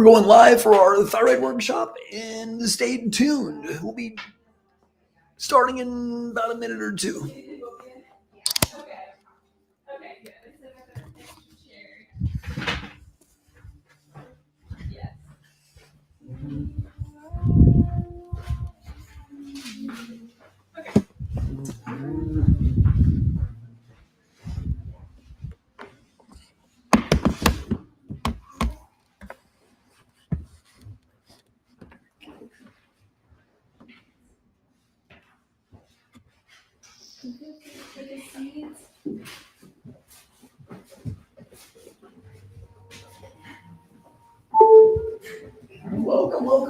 We're going live for our thyroid workshop, and stay tuned. We'll be starting in about a minute or two. Welcome. All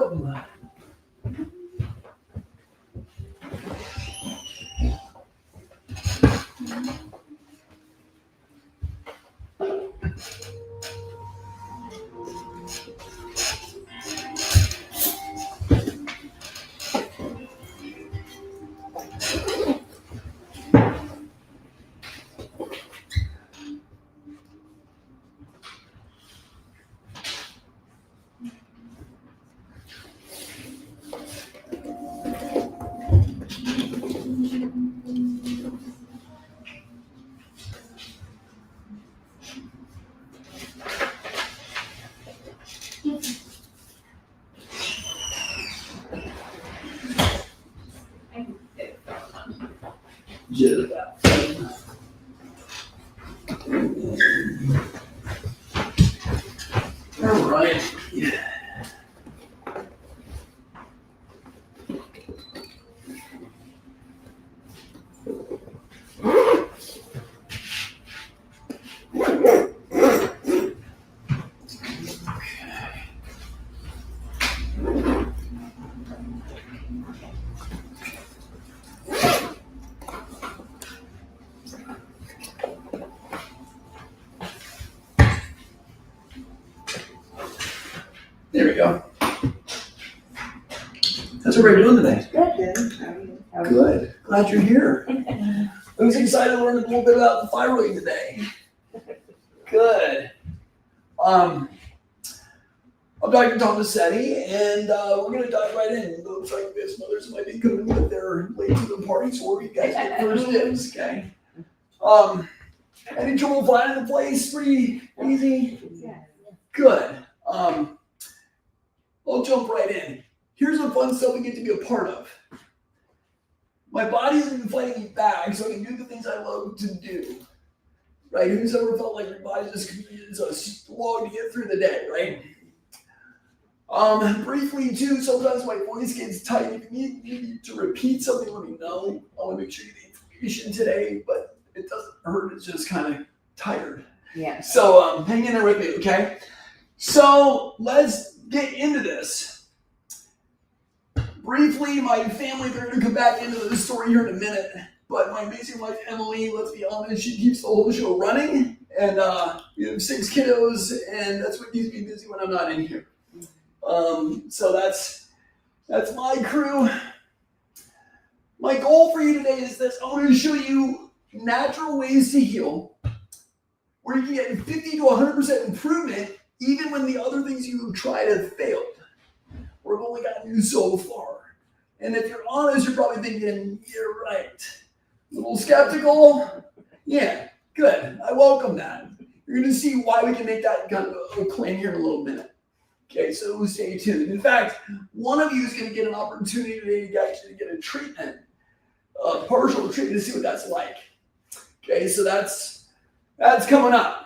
right. There we go. How's everybody doing today? Good. Good. Glad you're here. I was excited to learn a little bit about the thyroid today. Good. I'm Dr. Tomasetti, and we're going to dive right in. It looks like this mothers might be coming with their late to the party, so you guys get first dibs, okay? Any trouble finding the place? Pretty easy? Good. I'll jump right in. Here's some fun stuff we get to be a part of. My body isn't fighting me back, so I can do the things I love to do. Right? Who's ever felt like your body just is a slog to get through the day, right? Briefly too, sometimes my voice gets tight. If you need me to repeat something, let me know. I want to make sure you get the information today, but it doesn't hurt. It's just kind of tired. Yeah. So hang in there with me, okay? So let's get into this. Briefly, my family, they're going to come back into the story here in a minute. But my amazing wife, Emily, let's be honest, she keeps the whole show running. And we have 6 kiddos, and that's what keeps me busy when I'm not in here. So that's my crew. My goal for you today is this. I want to show you natural ways to heal where you can get 50 to 100% improvement even when the other things you've tried have failed or have only gotten you so far. And if you're honest, you're probably thinking, you're right. A little skeptical? Yeah, good. I welcome that. You're going to see why we can make that kind of a claim here in a little minute. Okay, so stay tuned. In fact, one of you is going to get an opportunity today to actually get a treatment, a partial treatment, to see what that's like. Okay, so that's coming up.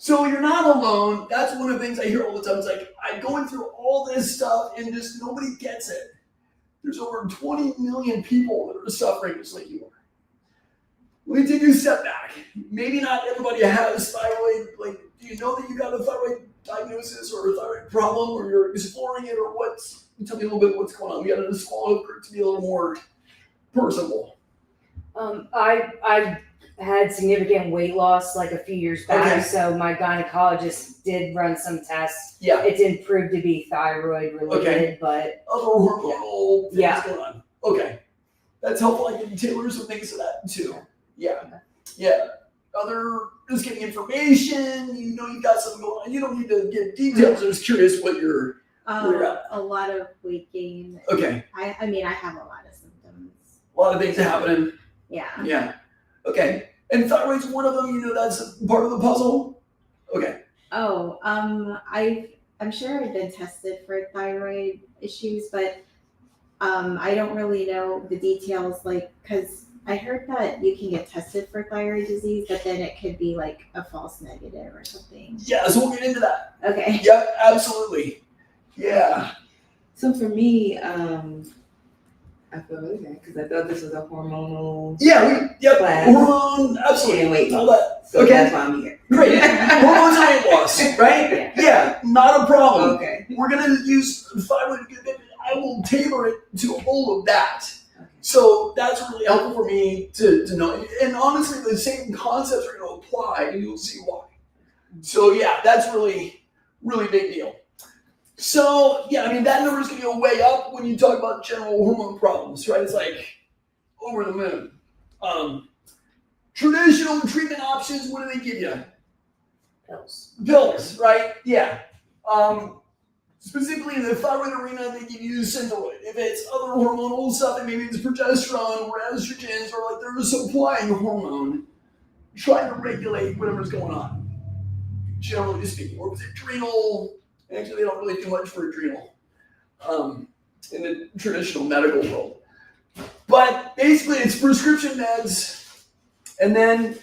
So you're not alone. That's one of the things I hear all the time. It's like, I'm going through all this stuff and just nobody gets it. There's over 20 million people that are suffering just like you are. Let me take you a step back. Maybe not everybody has thyroid. Like, do you know that you got a thyroid diagnosis or a thyroid problem, or you're exploring it, or what's? Tell me a little bit what's going on. We got to disclose for it to be a little more personable. I had significant weight loss like a few years back, Okay. So my gynecologist did run some tests. Yeah. It didn't prove to be thyroid related, but Other hormonal things Yeah. going on. Okay. That's helpful. I can tailor some things to that too. Yeah. other just getting information? You know you've got something going on. You don't need to give details. I'm just curious what you're where you're at. A lot of weight gain. Okay. I mean, I have a lot of symptoms. A lot of things happening. Yeah. Yeah. Okay. And thyroid's one of them. You know that's part of the puzzle. Okay. Oh, I'm sure I've been tested for thyroid issues, but I don't really know the details, like, because I heard that you can get tested for thyroid disease, but then it could be like a false negative or something. Yeah. So we'll get into that. Okay. Yep. Absolutely. Yeah. So for me, I feel really good because I thought this was a hormonal Yeah. Yep. class Hormone. Absolutely. and weight All loss. that. So Okay. that's why I'm here. Great. Hormones and weight loss, right? Yeah. Not a problem. Okay. We're gonna use thyroid. I will tailor it to all of that. So that's really helpful for me to know. And honestly, the same concepts are going to apply, and you'll see why. So yeah, that's really, really big deal. So yeah, I mean that number is going to go way up when you talk about general hormone problems, right? It's like over the moon. Traditional treatment options, what do they give you? Pills. Pills, right? Yeah. Specifically in the thyroid arena, they give you Synthroid. If it's other hormonal stuff, maybe it's progesterone or estrogens, or like they're supplying a hormone, trying to regulate whatever's going on, generally speaking. Or was it adrenal? Actually, they don't really do much for adrenal in the traditional medical world. But basically, it's prescription meds, and then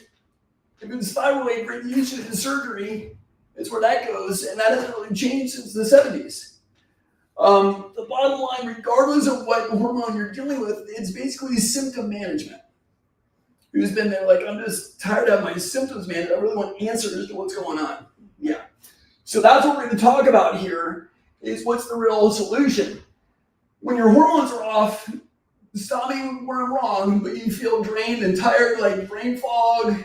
if it's thyroid radiation and surgery, it's where that goes, and that hasn't really changed since the 70s. The bottom line, regardless of what hormone you're dealing with, it's basically symptom management. Who's been there like, I'm just tired of my symptoms, man. I really want answers to what's going on. Yeah. So that's what we're going to talk about here, is what's the real solution. When your hormones are off, stop me where I'm wrong, but you feel drained and tired, like brain fog.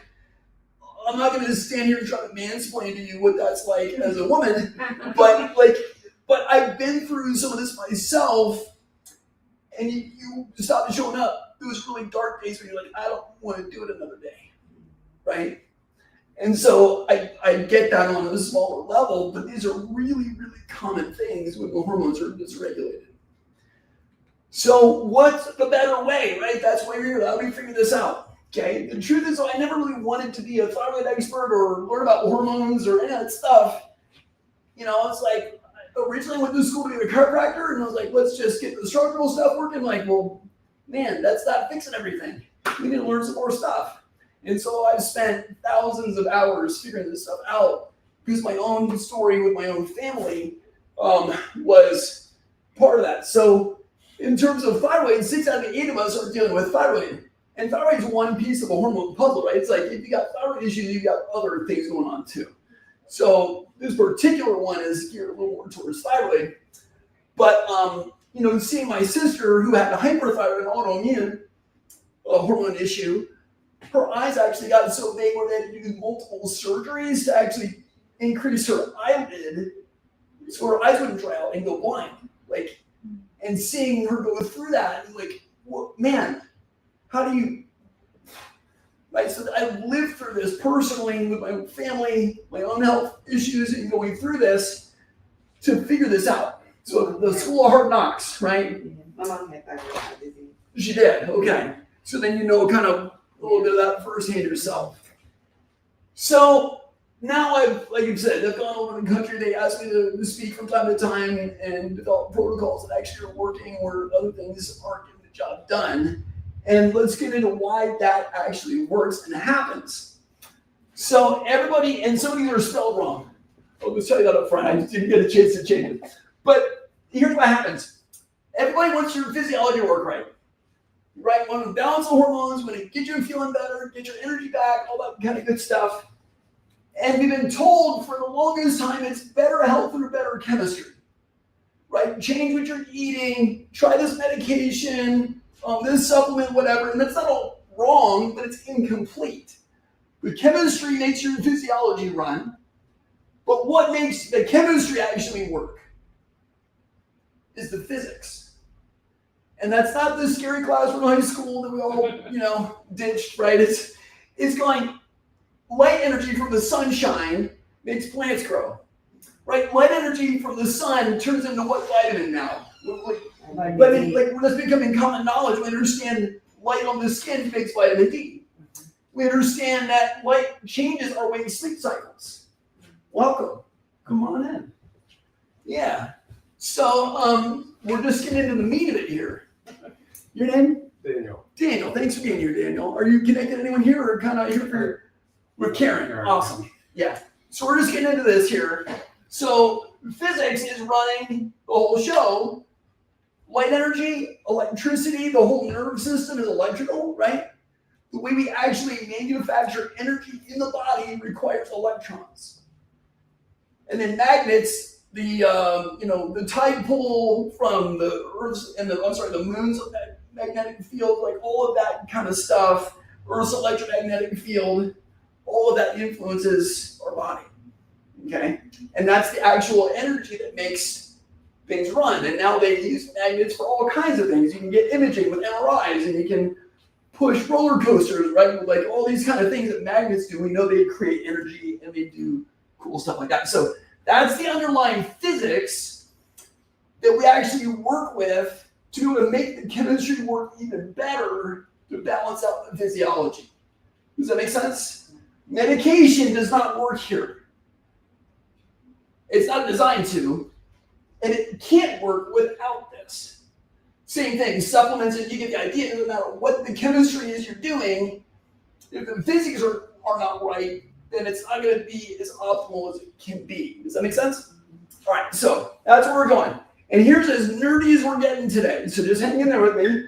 I'm not going to stand here and try to mansplain to you what that's like as a woman, but I've been through some of this myself, and you stop showing up. Those really dark days where you're like, I don't want to do it another day, right? And so I get that on a smaller level, but these are really, really common things when the hormones are dysregulated. So what's the better way, right? That's why you're here. How do we figure this out? Okay, the truth is, I never really wanted to be a thyroid expert or learn about hormones or any of that stuff. You know, it's like, originally I went to school to be a chiropractor, and I was like, let's just get the structural stuff working. Like, well, man, that's not fixing everything. We need to learn some more stuff. And so I've spent thousands of hours figuring this stuff out, because my own story with my own family was part of that. So in terms of thyroid, 6 out of 8 of us are dealing with thyroid. And thyroid is one piece of a hormone puzzle, right? It's like if you got thyroid issues, you've got other things going on too. So this particular one is geared a little more towards thyroid. But, you know, seeing my sister who had a hyperthyroid autoimmune hormone issue, her eyes actually got so big where they had to do multiple surgeries to actually increase her eyelid so her eyes wouldn't dry out and go blind. Like, and seeing her go through that, like, well, man, how do you, right? So I lived through this personally with my own family, my own health issues, and going through this to figure this out. So the school of hard knocks, right? My mom had thyroid eye disease. She did, okay. So then you know kind of a little bit of that firsthand yourself. So now like you said, I've gone over the country. They ask me to speak from time to time and develop protocols that actually are working where other things aren't getting the job done. And let's get into why that actually works and happens. So everybody, and some of these are spelled wrong. I'll just tell you that up front. I just didn't get a chance to change it. But here's what happens. Everybody wants your physiology to work right. Right? Want to balance the hormones, want to get you feeling better, get your energy back, all that kind of good stuff. And we've been told for the longest time it's better health through better chemistry. Right? Change what you're eating, try this medication, this supplement, whatever, and that's not all wrong, but it's incomplete. The chemistry makes your physiology run, but what makes the chemistry actually work is the physics. And that's not the scary class from high school that we all, ditched, right? It's going, light energy from the sunshine makes plants grow. Right? Light energy from the sun turns into what vitamin now? Vitamin D. Like that's becoming common knowledge. We understand light on the skin makes vitamin D. We understand that light changes our wake sleep cycles. Welcome. Come on in. Yeah. So we're just getting into the meat of it here. Your name? Daniel. Daniel. Thanks for being here, Daniel. Are you connected to anyone here or kind of here for with Karen? Awesome. Yeah. So we're just getting into this here. So physics is running the whole show. Light energy, electricity, the whole nerve system is electrical, right? The way we actually manufacture energy in the body requires electrons. And then magnets, the tide pull from the Earth's and the moon's magnetic field, like all of that kind of stuff, Earth's electromagnetic field, all of that influences our body. Okay? And that's the actual energy that makes things run. And now they use magnets for all kinds of things. You can get imaging with MRIs, and you can push roller coasters, right? Like all these kind of things that magnets do. We know they create energy and they do cool stuff like that. So that's the underlying physics that we actually work with to be able to make the chemistry work even better to balance out the physiology. Does that make sense? Medication does not work here. It's not designed to, and it can't work without this. Same thing, supplements, and you get the idea, no matter what the chemistry is you're doing, if the physics are not right, then it's not going to be as optimal as it can be. Does that make sense? All right, so that's where we're going. And here's as nerdy as we're getting today. So just hang in there with me.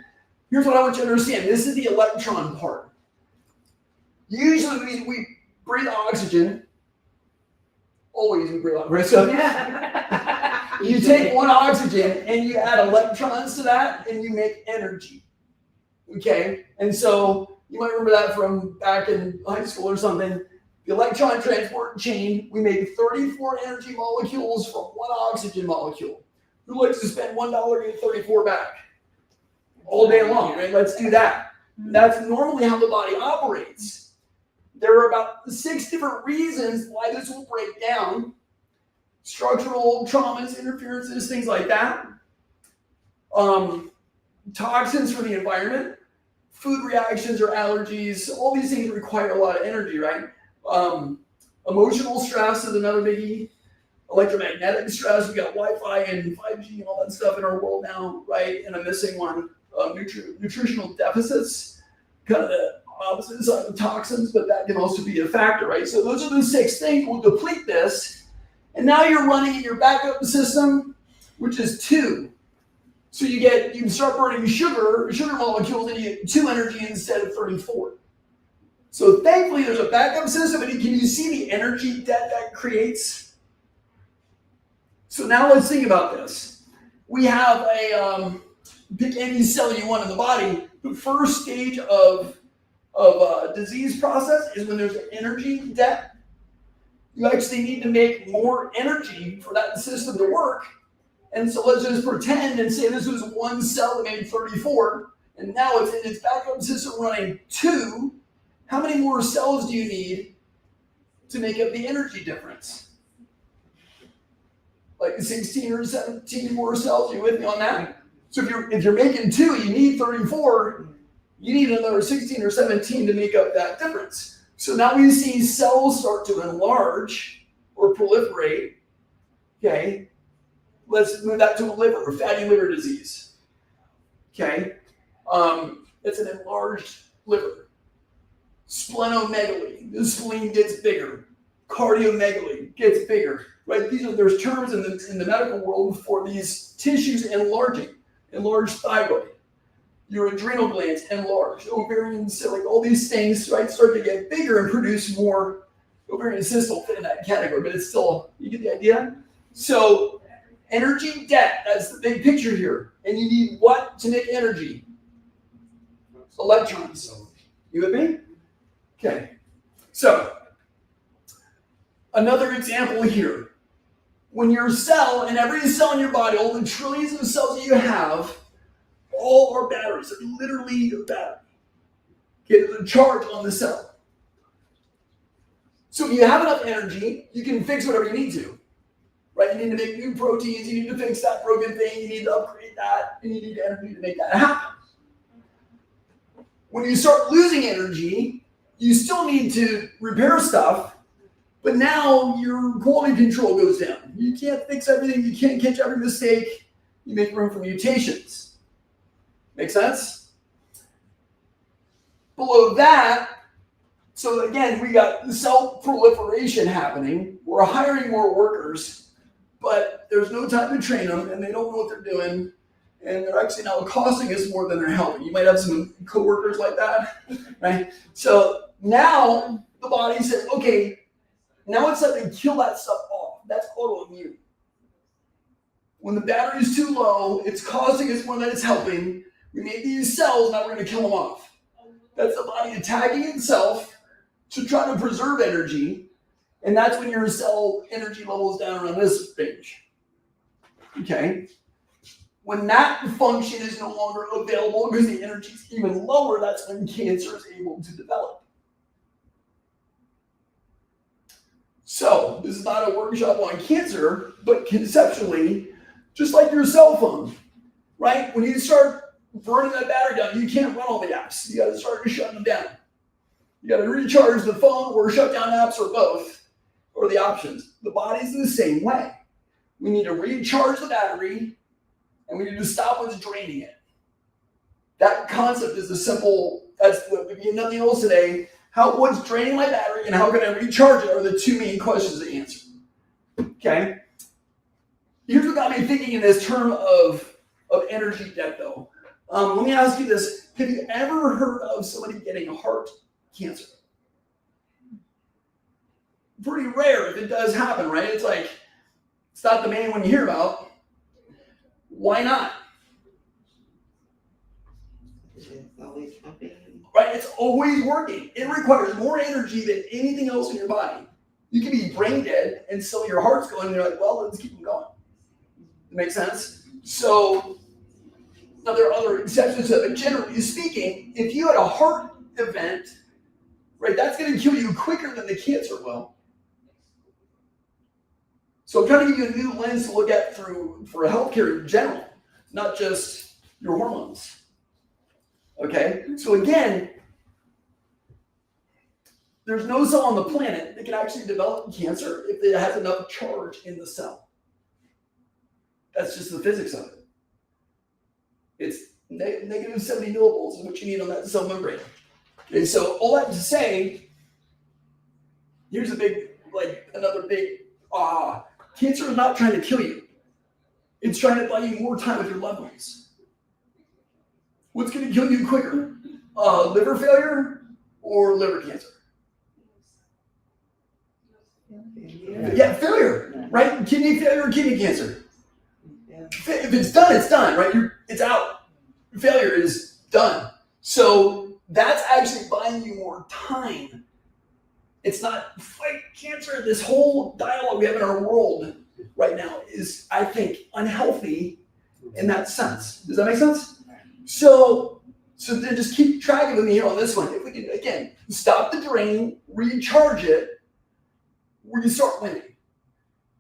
Here's what I want you to understand. This is the electron part. Usually we breathe oxygen. Always we breathe oxygen. So you take one oxygen and you add electrons to that and you make energy. Okay? And so you might remember that from back in high school or something. The electron transport chain, we make 34 energy molecules from one oxygen molecule. Who likes to spend $1 and get 34 back? All day long, right? Let's do that. That's normally how the body operates. There are about 6 different reasons why this will break down. Structural traumas, interferences, things like that. Toxins from the environment, food reactions or allergies, all these things require a lot of energy, right? Emotional stress is another biggie. Electromagnetic stress, we got Wi-Fi and 5G and all that stuff in our world now, right? And I'm missing one. Nutritional deficits, kind of the opposite side of toxins, but that can also be a factor, right? So those are the 6 things. We'll deplete this. And now you're running in your backup system, which is 2. So you can start burning sugar molecules, and you get 2 energy instead of 34. So thankfully there's a backup system, and can you see the energy debt that creates? So now let's think about this. We have pick any cell you want in the body. The first stage of a disease process is when there's an energy debt. You actually need to make more energy for that system to work. And so let's just pretend and say this was one cell that made 34, and now it's in its backup system running 2. How many more cells do you need to make up the energy difference? Like 16 or 17 more cells? You with me on that? So if you're making 2, you need 34. You need another 16 or 17 to make up that difference. So now we see cells start to enlarge or proliferate. Okay, let's move that to a liver, fatty liver disease. Okay, it's an enlarged liver. Splenomegaly, the spleen gets bigger. Cardiomegaly gets bigger. Right? There's terms in the medical world for these tissues enlarging. Enlarged thyroid. Your adrenal glands enlarge. Ovarian cyst, like all these things, right, start to get bigger and produce more. Ovarian cyst will fit in that category, but it's still, you get the idea? So energy debt, that's the big picture here. And you need what to make energy? Electrons. You with me? Okay. So another example here. When your cell, and every cell in your body, all the trillions of cells that you have, all are batteries. They're literally a battery. Okay, there's a charge on the cell. So if you have enough energy, you can fix whatever you need to. Right? You need to make new proteins, you need to fix that broken thing, you need to upgrade that, and you need energy to make that happen. When you start losing energy, you still need to repair stuff, but now your quality control goes down. You can't fix everything, you can't catch every mistake, you make room for mutations. Make sense? Below that, so again, we got cell proliferation happening. We're hiring more workers, but there's no time to train them, and they don't know what they're doing, and they're actually now costing us more than they're helping. You might have some coworkers like that, right? So now the body says, okay, now it's time to kill that stuff off. That's autoimmune. When the battery's too low, it's costing us more than it's helping. We made these cells, now we're going to kill them off. That's the body attacking itself to try to preserve energy. And that's when your cell energy level is down around this range. Okay? When that function is no longer available because the energy is even lower, that's when cancer is able to develop. So, this is not a workshop on cancer, but conceptually, just like your cell phone, right? When you start burning that battery down, you can't run all the apps. You got to start shutting them down. You got to recharge the phone or shut down apps or both. Or the options. The body's the same way. We need to recharge the battery, and we need to stop what's draining it. That concept is a simple, that's what would be nothing else today. What's draining my battery and how can I recharge it are the two main questions to answer. Okay? Here's what got me thinking in this term of energy debt though. Let me ask you this. Have you ever heard of somebody getting heart cancer? Pretty rare if it does happen, right? It's like, it's not the main one you hear about. Why not? It's always pumping. Right? It's always working. It requires more energy than anything else in your body. You can be brain dead and still your heart's going, and you're like, well, let's keep them going. That makes sense? So, now there are other exceptions to it, but generally speaking, if you had a heart event, right, that's going to kill you quicker than the cancer will. So I'm trying to give you a new lens to look at through for healthcare in general, not just your hormones. Okay? So again, there's no cell on the planet that can actually develop cancer if it has enough charge in the cell. That's just the physics of it. It's negative 70 millivolts is what you need on that cell membrane. Okay, so all that to say, here's another big cancer is not trying to kill you. It's trying to buy you more time with your loved ones. What's going to kill you quicker? Liver failure or liver cancer? Yeah, failure, right? Kidney failure or kidney cancer. Yeah. If it's done, it's done, right? It's out. Failure is done. So that's actually buying you more time. It's not fight cancer. This whole dialogue we have in our world right now is, I think, unhealthy in that sense. Does that make sense? So then just keep tracking with me here on this one. If we can, again, stop the drain, recharge it, where you start winning.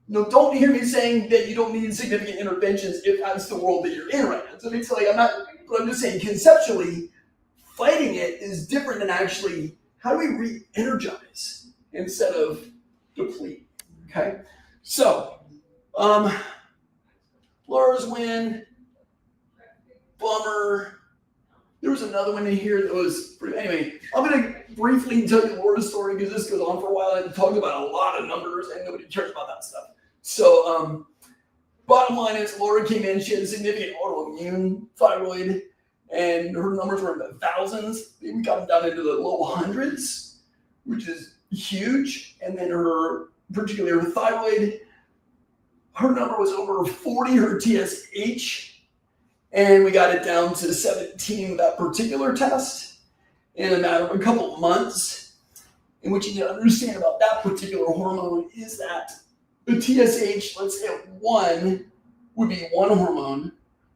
No, don't hear me saying that you don't need significant interventions if that's the world that you're in right now. So it's like I'm just saying conceptually, fighting it is different than actually how do we re-energize instead of deplete. Okay, so Laura's win, bummer. There was another one in here that was anyway. I'm gonna briefly tell you Laura's story because this goes on for a while. I talked about a lot of numbers and nobody cares about that stuff. So bottom line is Laura came in. She had a significant autoimmune thyroid, and her numbers were in the thousands. We got them down into the low hundreds, which is huge. And then particularly her thyroid, her number was over 40, her TSH. And we got it down to 17 with that particular test in a matter of a couple of months. And what you need to understand about that particular hormone is that a TSH, let's say of 1 would be 1 hormone.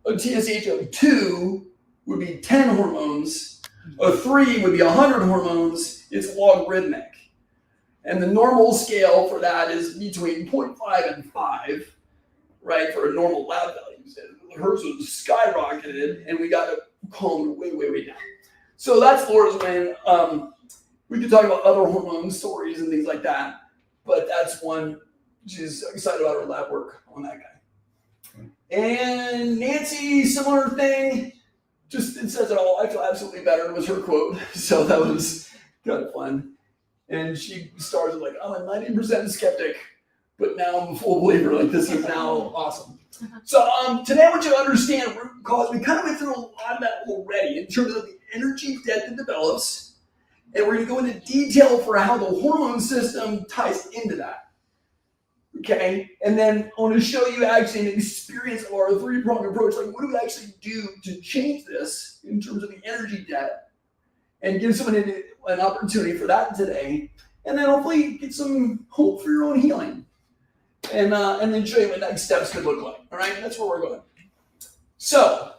A TSH of 2 would be 10 hormones. A 3 would be 100 hormones. It's logarithmic. And the normal scale for that is between 0.5 and 5, right, for a normal lab values. And hers was skyrocketed, and we got to calm way, way, way down. So that's Laura's win. We could talk about other hormone stories and things like that, but that's one. She's excited about her lab work on that guy. And Nancy, similar thing. Just, it says it all. I feel absolutely better was her quote. So that was kind of fun. And she started like, I'm a 90% skeptic, but now I'm a full believer. Like, this is now awesome. So today I want you to understand root cause. We kind of went through a lot of that already in terms of the energy debt that develops. And we're going to go into detail for how the hormone system ties into that. Okay, and then I want to show you actually an experience of our three-pronged approach. Like, what do we actually do to change this in terms of the energy debt, and give someone an opportunity for that today, and then hopefully get some hope for your own healing, and then show you what next steps could look like. All right, that's where we're going. So,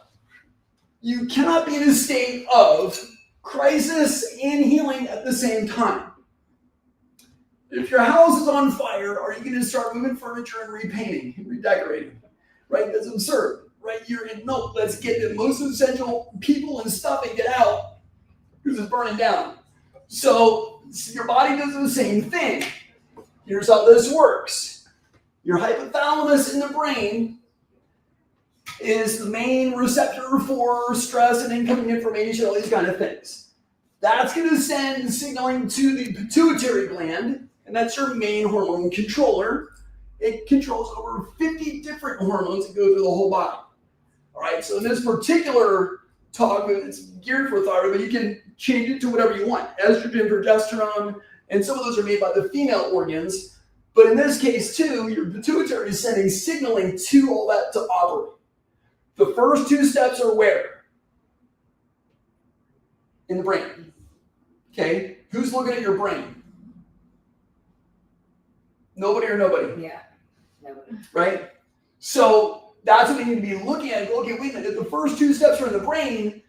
you cannot be in a state of crisis and healing at the same time. If your house is on fire, are you going to start moving furniture and repainting and redecorating? Right? That's absurd. Right? You're in, no, let's get the most essential people and stuff and get out because it's burning down. So your body does the same thing. Here's how this works. Your hypothalamus in the brain is the main receptor for stress and incoming information, all these kind of things. That's going to send signaling to the pituitary gland. And that's your main hormone controller. It controls over 50 different hormones that go through the whole body. All right, so in this particular talk, it's geared for thyroid, but you can change it to whatever you want. Estrogen, progesterone, and some of those are made by the female organs. But in this case, too, your pituitary is sending signaling to all that to operate. The first two steps are where? In the brain. Okay, who's looking at your brain? Nobody or nobody? Yeah, nobody. Right? So that's what we need to be looking at. Okay, wait a minute. If the first two steps are in the brain,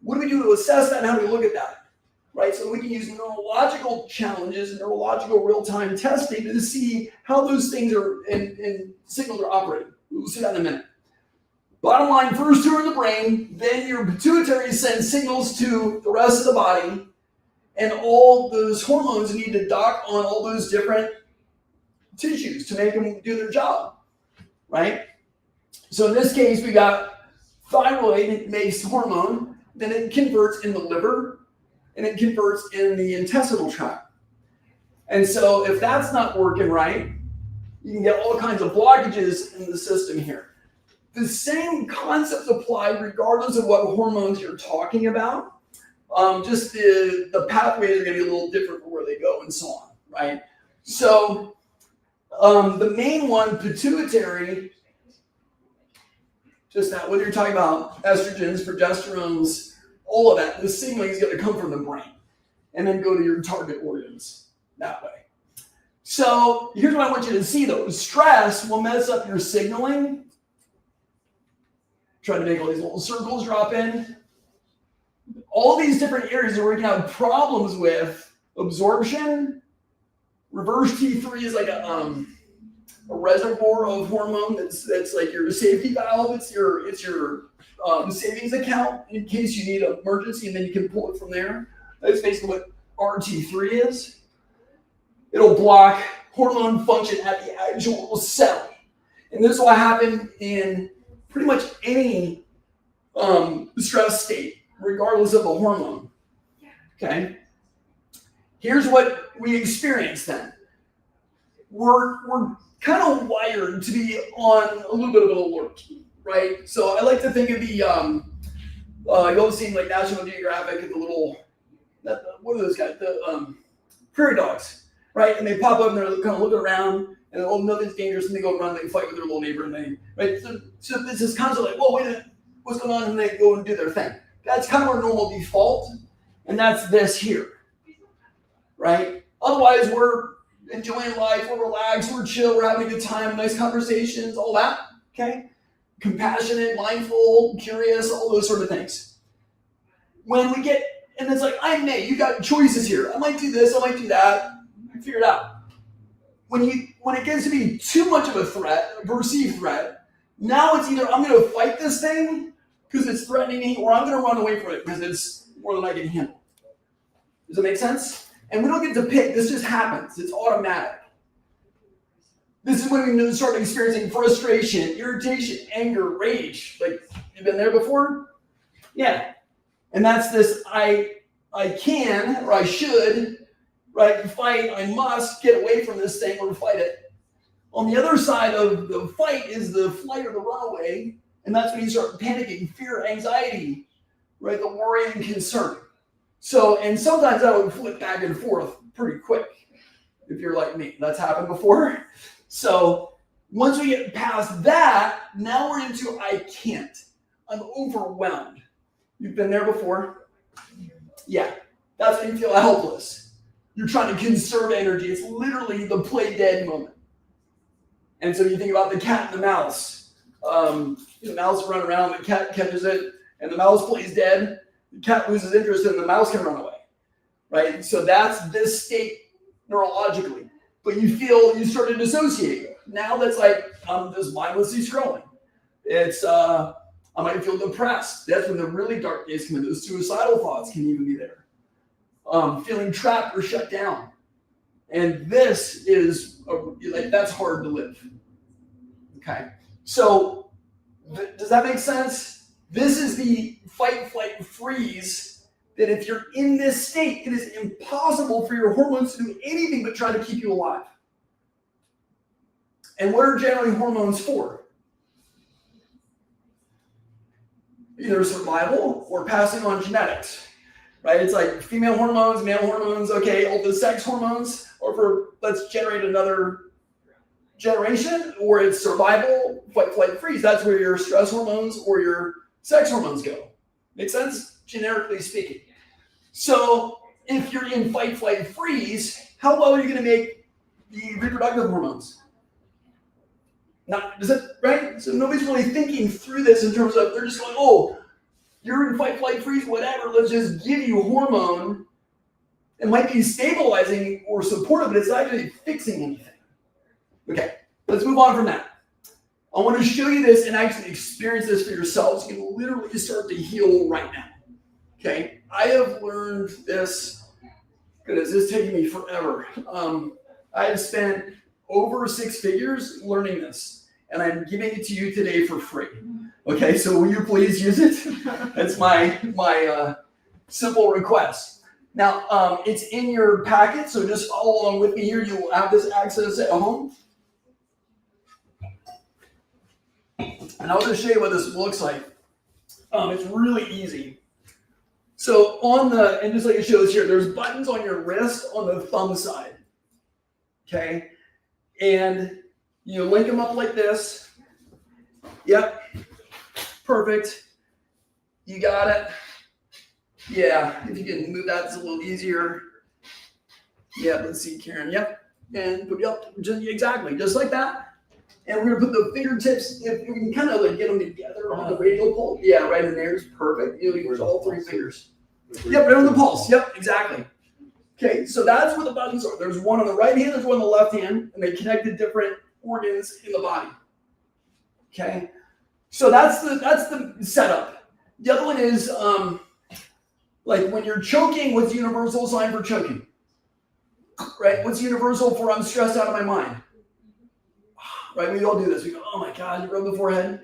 what do we do to assess that and how do we look at that? Right? So we can use neurological challenges and neurological real-time testing to see how those things are and signals are operating. We'll see that in a minute. Bottom line, first two are in the brain, then your pituitary sends signals to the rest of the body, and all those hormones need to dock on all those different tissues to make them do their job, right? So in this case, we got thyroid-based hormone, then it converts in the liver, and it converts in the intestinal tract. And so if that's not working right, you can get all kinds of blockages in the system here. The same concepts apply regardless of what hormones you're talking about. Just the pathways are going to be a little different for where they go and so on, right? So the main one, pituitary, just that, whether you're talking about estrogens, progesterones, all of that, the signaling is going to come from the brain and then go to your target organs that way. So here's what I want you to see though. Stress will mess up your signaling. Try to make all these little circles drop in. All these different areas that we're going to have problems with absorption. Reverse T3 is like a reservoir of hormone that's like your safety valve. It's your savings account in case you need an emergency, and then you can pull it from there. That's basically what RT3 is. It'll block hormone function at the actual cell, and this will happen in pretty much any stress state, regardless of the hormone. Okay. Here's what we experience then. We're kind of wired to be on a little bit of an alert, right? So I like to think of the, you'll have seen like National Geographic and the little, what are those guys? The prairie dogs, right? And they pop up and they're kind of looking around and oh, nothing's dangerous, and they go run, they fight with their little neighbor, and they, right? So this is constantly like, whoa, wait a minute, what's going on? And they go and do their thing. That's kind of our normal default, and that's this here, right? Otherwise, we're enjoying life, we're relaxed, we're chill, we're having a good time, nice conversations, all that, okay? Compassionate, mindful, curious, all those sort of things. When we get, and it's like, I'm Nate, you got choices here. I might do this, I might do that. You figure it out. When it gets to be too much of a threat, a perceived threat, now it's either I'm going to fight this thing because it's threatening me, or I'm going to run away from it because it's more than I can handle. Does that make sense? And we don't get to pick. This just happens. It's automatic. This is when we start experiencing frustration, irritation, anger, rage. Like, you've been there before? Yeah. And that's this I can, or I should, right, fight, I must get away from this thing or fight it. On the other side of the fight is the flight or the runaway, and that's when you start panicking, fear, anxiety, right, the worry and concern. So, and sometimes that will flip back and forth pretty quick, if you're like me. That's happened before. So, once we get past that, now we're into I can't. I'm overwhelmed. You've been there before? Yeah, that's when you feel helpless. You're trying to conserve energy. It's literally the play dead moment. And so you think about the cat and the mouse. The mouse run around, the cat catches it, and the mouse plays dead. The cat loses interest, and the mouse can run away. Right? So that's this state neurologically. But you start to dissociate. Now that's like, I'm just mindlessly scrolling. It's, I might feel depressed. That's when the really dark days come in. Those suicidal thoughts can even be there. Feeling trapped or shut down. And this is, that's hard to live. Okay. So, does that make sense? This is the fight, flight, freeze, that if you're in this state, it is impossible for your hormones to do anything but try to keep you alive. And what are generally hormones for? Either survival or passing on genetics, right? It's like female hormones, male hormones, okay, all the sex hormones, or for let's generate another generation, or it's survival, fight, flight, freeze. That's where your stress hormones or your sex hormones go. Make sense? Generically speaking. So if you're in fight, flight, freeze, how well are you going to make the reproductive hormones? Not, is it right? So nobody's really thinking through this in terms of, they're just going, oh, you're in fight, flight, freeze, whatever. Let's just give you hormone. It might be stabilizing or supportive, but it's not actually fixing anything. Okay, let's move on from that. I want to show you this and actually experience this for yourselves. You can literally start to heal right now. Okay, I have learned this. Goodness, this is taking me forever. I have spent over 6 figures learning this, and I'm giving it to you today for free. Okay, so will you please use it? That's my simple request. Now, it's in your packet, so just follow along with me here. You will have this access at home. And I'll just show you what this looks like. It's really easy. So and just like it shows here, there's buttons on your wrist on the thumb side. Okay? And you link them up like this. Yep. Perfect. You got it. Yeah, if you can move that, it's a little easier. Yeah, let's see, Karen. Yep. And yep, exactly, just like that. And we're gonna put the fingertips, if we can kind of like get them together on the radial pulse. Yeah, right in there is perfect. You use all 3 fingers. Yep, right on the pulse. Yep, exactly. Okay, so that's where the buttons are. There's one on the right hand, there's one on the left hand, and they connect to different organs in the body. Okay, so that's the setup. The other one is like when you're choking, what's the universal sign for choking? Right? What's universal for I'm stressed out of my mind? Right? We all do this. We go, oh my God, you rub the forehead.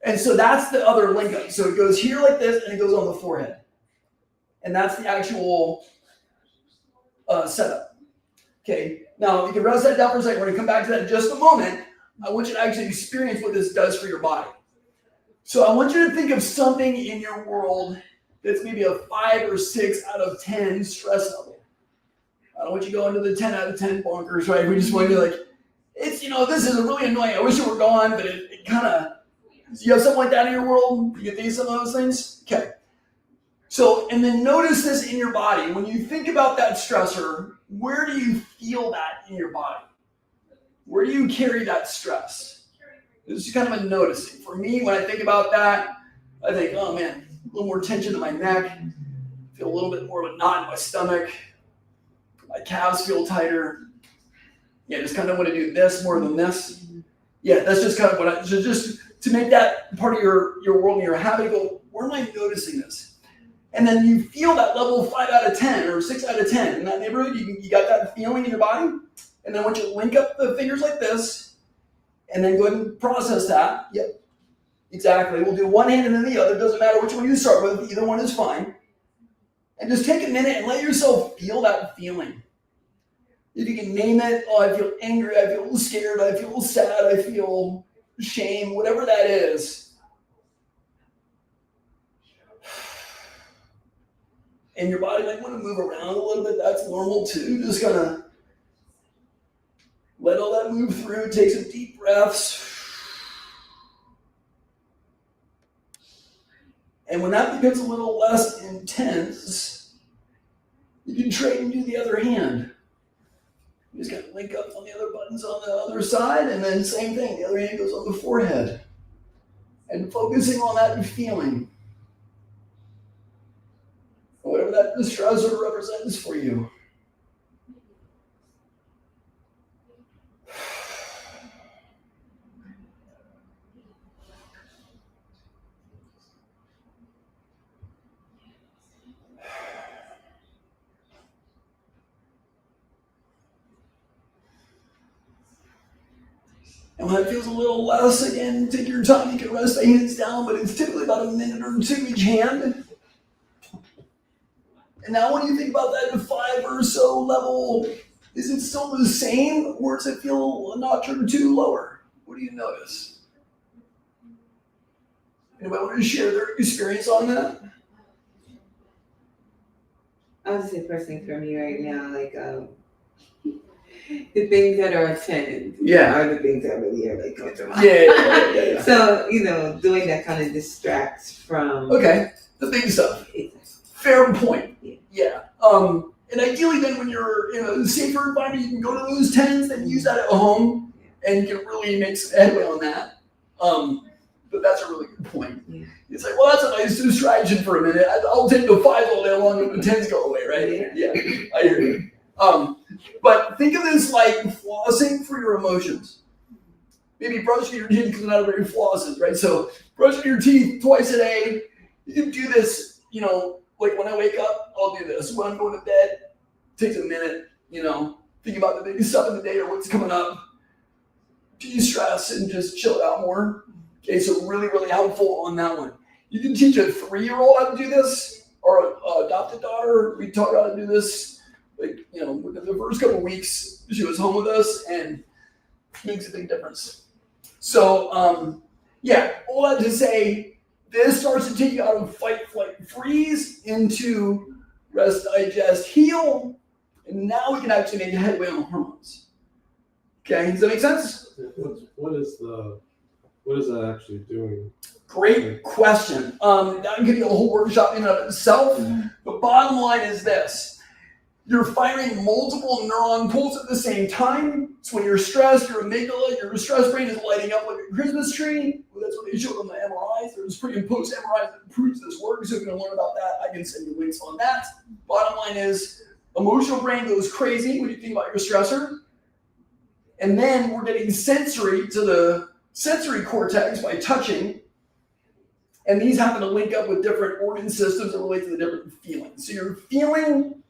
And so that's the other link up. So it goes here like this, and it goes on the forehead. And that's the actual setup. Okay, now you can rest that down for a second. We're going to come back to that in just a moment. I want you to actually experience what this does for your body. So I want you to think of something in your world that's maybe a 5 or 6 out of 10 stress level. I don't want you to go into the 10 out of 10 bonkers, right? We just want you to like, it's, this is really annoying. I wish it were gone, but it kind of, you have something like that in your world? You can think of some of those things? Okay. So, and then notice this in your body. When you think about that stressor, where do you feel that in your body? Where do you carry that stress? This is kind of a noticing. For me, when I think about that, I think, oh man, a little more tension in my neck. I feel a little bit more of a knot in my stomach. My calves feel tighter. Yeah, just kind of want to do this more than this. Yeah, that's just kind of what so just to make that part of your world and your habit, go, where am I noticing this? And then you feel that level 5 out of 10 or 6 out of 10 in that neighborhood. You got that feeling in your body. And then I want you to link up the fingers like this and then go ahead and process that. Yep, exactly. We'll do one hand and then the other. Doesn't matter which one you start with. Either one is fine. And just take a minute and let yourself feel that feeling. If you can name it, oh, I feel angry, I feel scared, I feel sad, I feel shame, whatever that is. And your body might want to move around a little bit. That's normal too. Just gonna let all that move through. Take some deep breaths. And when that becomes a little less intense, you can trade and do the other hand. You just got to link up on the other buttons on the other side, and then same thing. The other hand goes on the forehead. And focusing on that feeling. Whatever that stressor represents for you. And when it feels a little less, again, take your time. You can rest the hands down, but it's typically about a minute or two each hand. And now when you think about that 5 or so level, is it still the same, or does it feel a notch or two lower? What do you notice? Anybody want to share their experience on that? I would say first thing for me right now, like the things that are a 10 are the things that really are like going through my Yeah. So, doing that kind of distracts from Okay, the big stuff. Fair point. Yeah. And ideally then when you're in a safer environment, you can go to those 10s and use that at home and you can really make some headway on that. But that's a really good point. Yeah. It's like, well, that's a nice distraction for a minute. I'll take the 5 all day long and the 10s go away, right? Yeah, I hear you. But think of this like flossing for your emotions. Maybe brushing your teeth because not everybody flosses, right? So brushing your teeth twice a day. You can do this, like when I wake up, I'll do this. When I'm going to bed, it takes a minute, think about the biggest stuff in the day or what's coming up. De-stress and just chill out more. Okay, so really, really helpful on that one. You can teach a 3-year-old how to do this, or an adopted daughter. We taught her how to do this. Within the first couple of weeks, she was home with us, and it makes a big difference. So, all that to say, this starts to take you out of fight, flight, freeze into rest, digest, heal, and now we can actually make a headway on the hormones. Okay, does that make sense? What is that actually doing? Great question. That can give you a whole workshop in and of itself. The bottom line is this. You're firing multiple neuron pools at the same time. So when you're stressed, your amygdala, your stress brain is lighting up like a Christmas tree. Well, that's what they showed on the MRIs. There's pre and post MRIs that proves this works. So if you're going to learn about that, I can send you links on that. Bottom line is, emotional brain goes crazy when you think about your stressor. And then we're getting sensory to the sensory cortex by touching. And these happen to link up with different organ systems that relate to the different feelings. So you're feeling,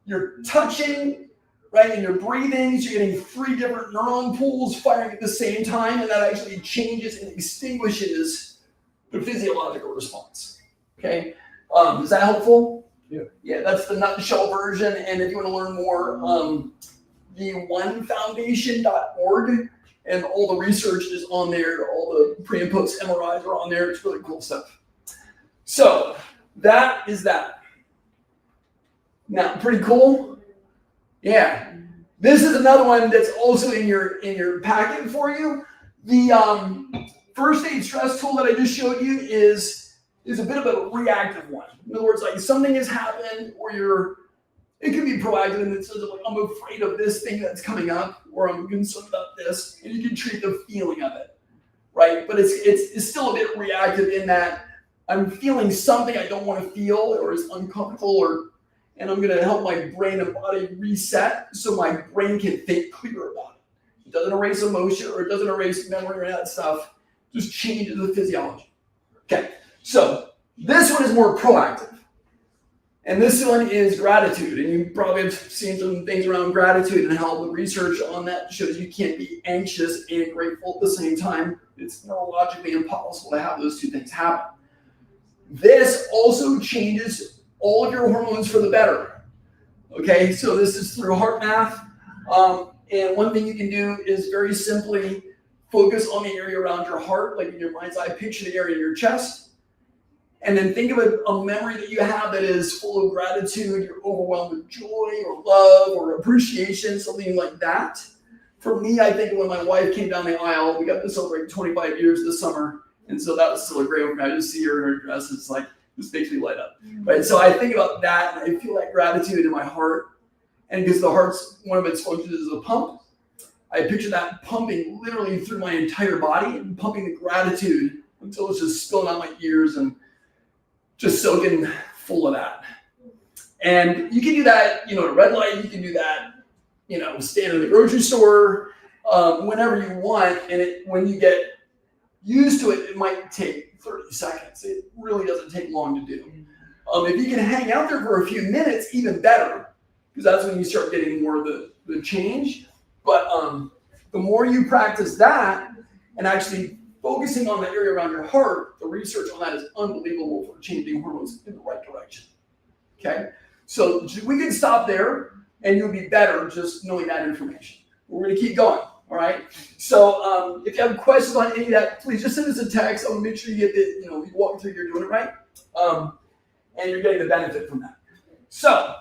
you're touching, right? And you're breathing. So you're getting 3 different neuron pools firing at the same time. And that actually changes and extinguishes the physiological response. Okay? Is that helpful? Yeah. Yeah, that's the nutshell version. And if you want to learn more, the1foundation.org, and all the research is on there. All the pre and post MRIs are on there. It's really cool stuff. So that is that. Now, pretty cool. Yeah. This is another one that's also in your packet for you. The first aid stress tool that I just showed you is a bit of a reactive one. In other words, like something has happened, or it can be proactive in the sense of like, I'm afraid of this thing that's coming up, or I'm concerned about this, and you can treat the feeling of it, right? But it's still a bit reactive in that I'm feeling something I don't want to feel, or is uncomfortable, and I'm going to help my brain and body reset so my brain can think clearer about it. It doesn't erase emotion or it doesn't erase memory or any of that stuff. It just changes the physiology. Okay, so this one is more proactive. And this one is gratitude. And you probably have seen some things around gratitude and how the research on that shows you can't be anxious and grateful at the same time. It's neurologically impossible to have those two things happen. This also changes all of your hormones for the better. Okay, so this is through heart math. And one thing you can do is very simply focus on the area around your heart, like in your mind's eye, picture the area in your chest. And then think of a memory that you have that is full of gratitude, you're overwhelmed with joy or love or appreciation, something like that. For me, I think when my wife came down the aisle, we got to celebrate 25 years this summer. And so that was still a great one. I just see her in her dress. It's like, this makes me light up. Right? So I think about that and I feel that gratitude in my heart. And because the heart's, one of its functions is a pump, I picture that pumping literally through my entire body and pumping the gratitude until it's just spilling out my ears and just soaking full of that. And you can do that, at a red light. You can do that, stand in the grocery store, whenever you want. And when you get used to it, it might take 30 seconds. It really doesn't take long to do. If you can hang out there for a few minutes, even better, because that's when you start getting more of the change. But the more you practice that and actually focusing on the area around your heart, the research on that is unbelievable for changing hormones in the right direction. Okay? So we can stop there and you'll be better just knowing that information. We're going to keep going. All right? So if you have questions on any of that, please just send us a text. I'll make sure you get you walk through, you're doing it right. And you're getting the benefit from that. So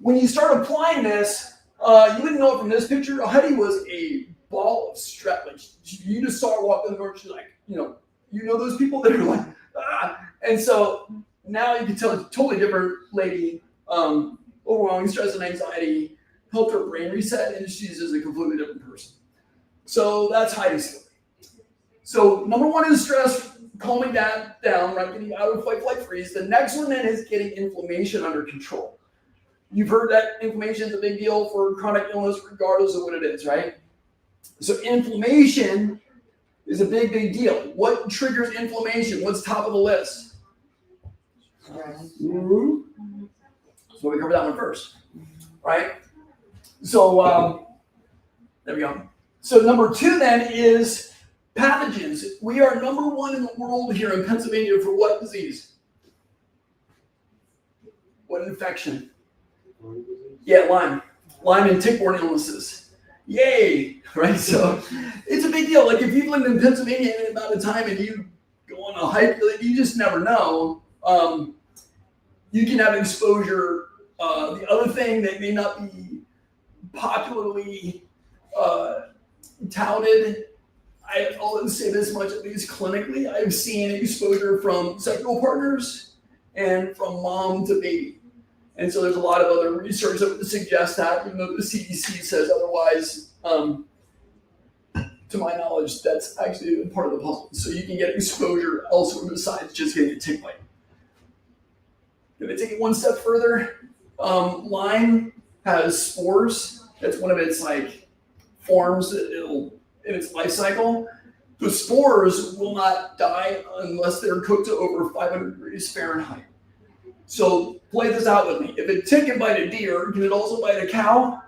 when you start applying this, you wouldn't know it from this picture. Heidi was a ball of stress. Like you just saw her walk in the door. She's like, those people that are like, ah. And so now you can tell it's a totally different lady, overwhelming stress and anxiety, helped her brain reset, and she's just a completely different person. So that's Heidi's story. So number one is stress, calming that down, right? Getting out of fight, flight, freeze. The next one then is getting inflammation under control. You've heard that inflammation is a big deal for chronic illness, regardless of what it is, right? So inflammation is a big, big deal. What triggers inflammation? What's top of the list? Mm-hmm. So we cover that one first, right? So there we go. So number two then is pathogens. We are number one in the world here in Pennsylvania for what disease? What infection? Yeah, Lyme. Lyme and tick-borne illnesses. Yay, right? So it's a big deal. Like if you've lived in Pennsylvania any amount of time and you go on a hike, you just never know. You can have exposure. The other thing that may not be popularly touted, I'll say this much, at least clinically, I've seen exposure from sexual partners and from mom to baby. And so there's a lot of other research that would suggest that, even though the CDC says otherwise, to my knowledge, that's actually a part of the puzzle. So you can get exposure elsewhere besides just getting a tick bite. If I take it one step further, Lyme has spores. That's one of its forms in its life cycle. The spores will not die unless they're cooked to over 500 degrees Fahrenheit. So play this out with me. If a tick can bite a deer, can it also bite a cow?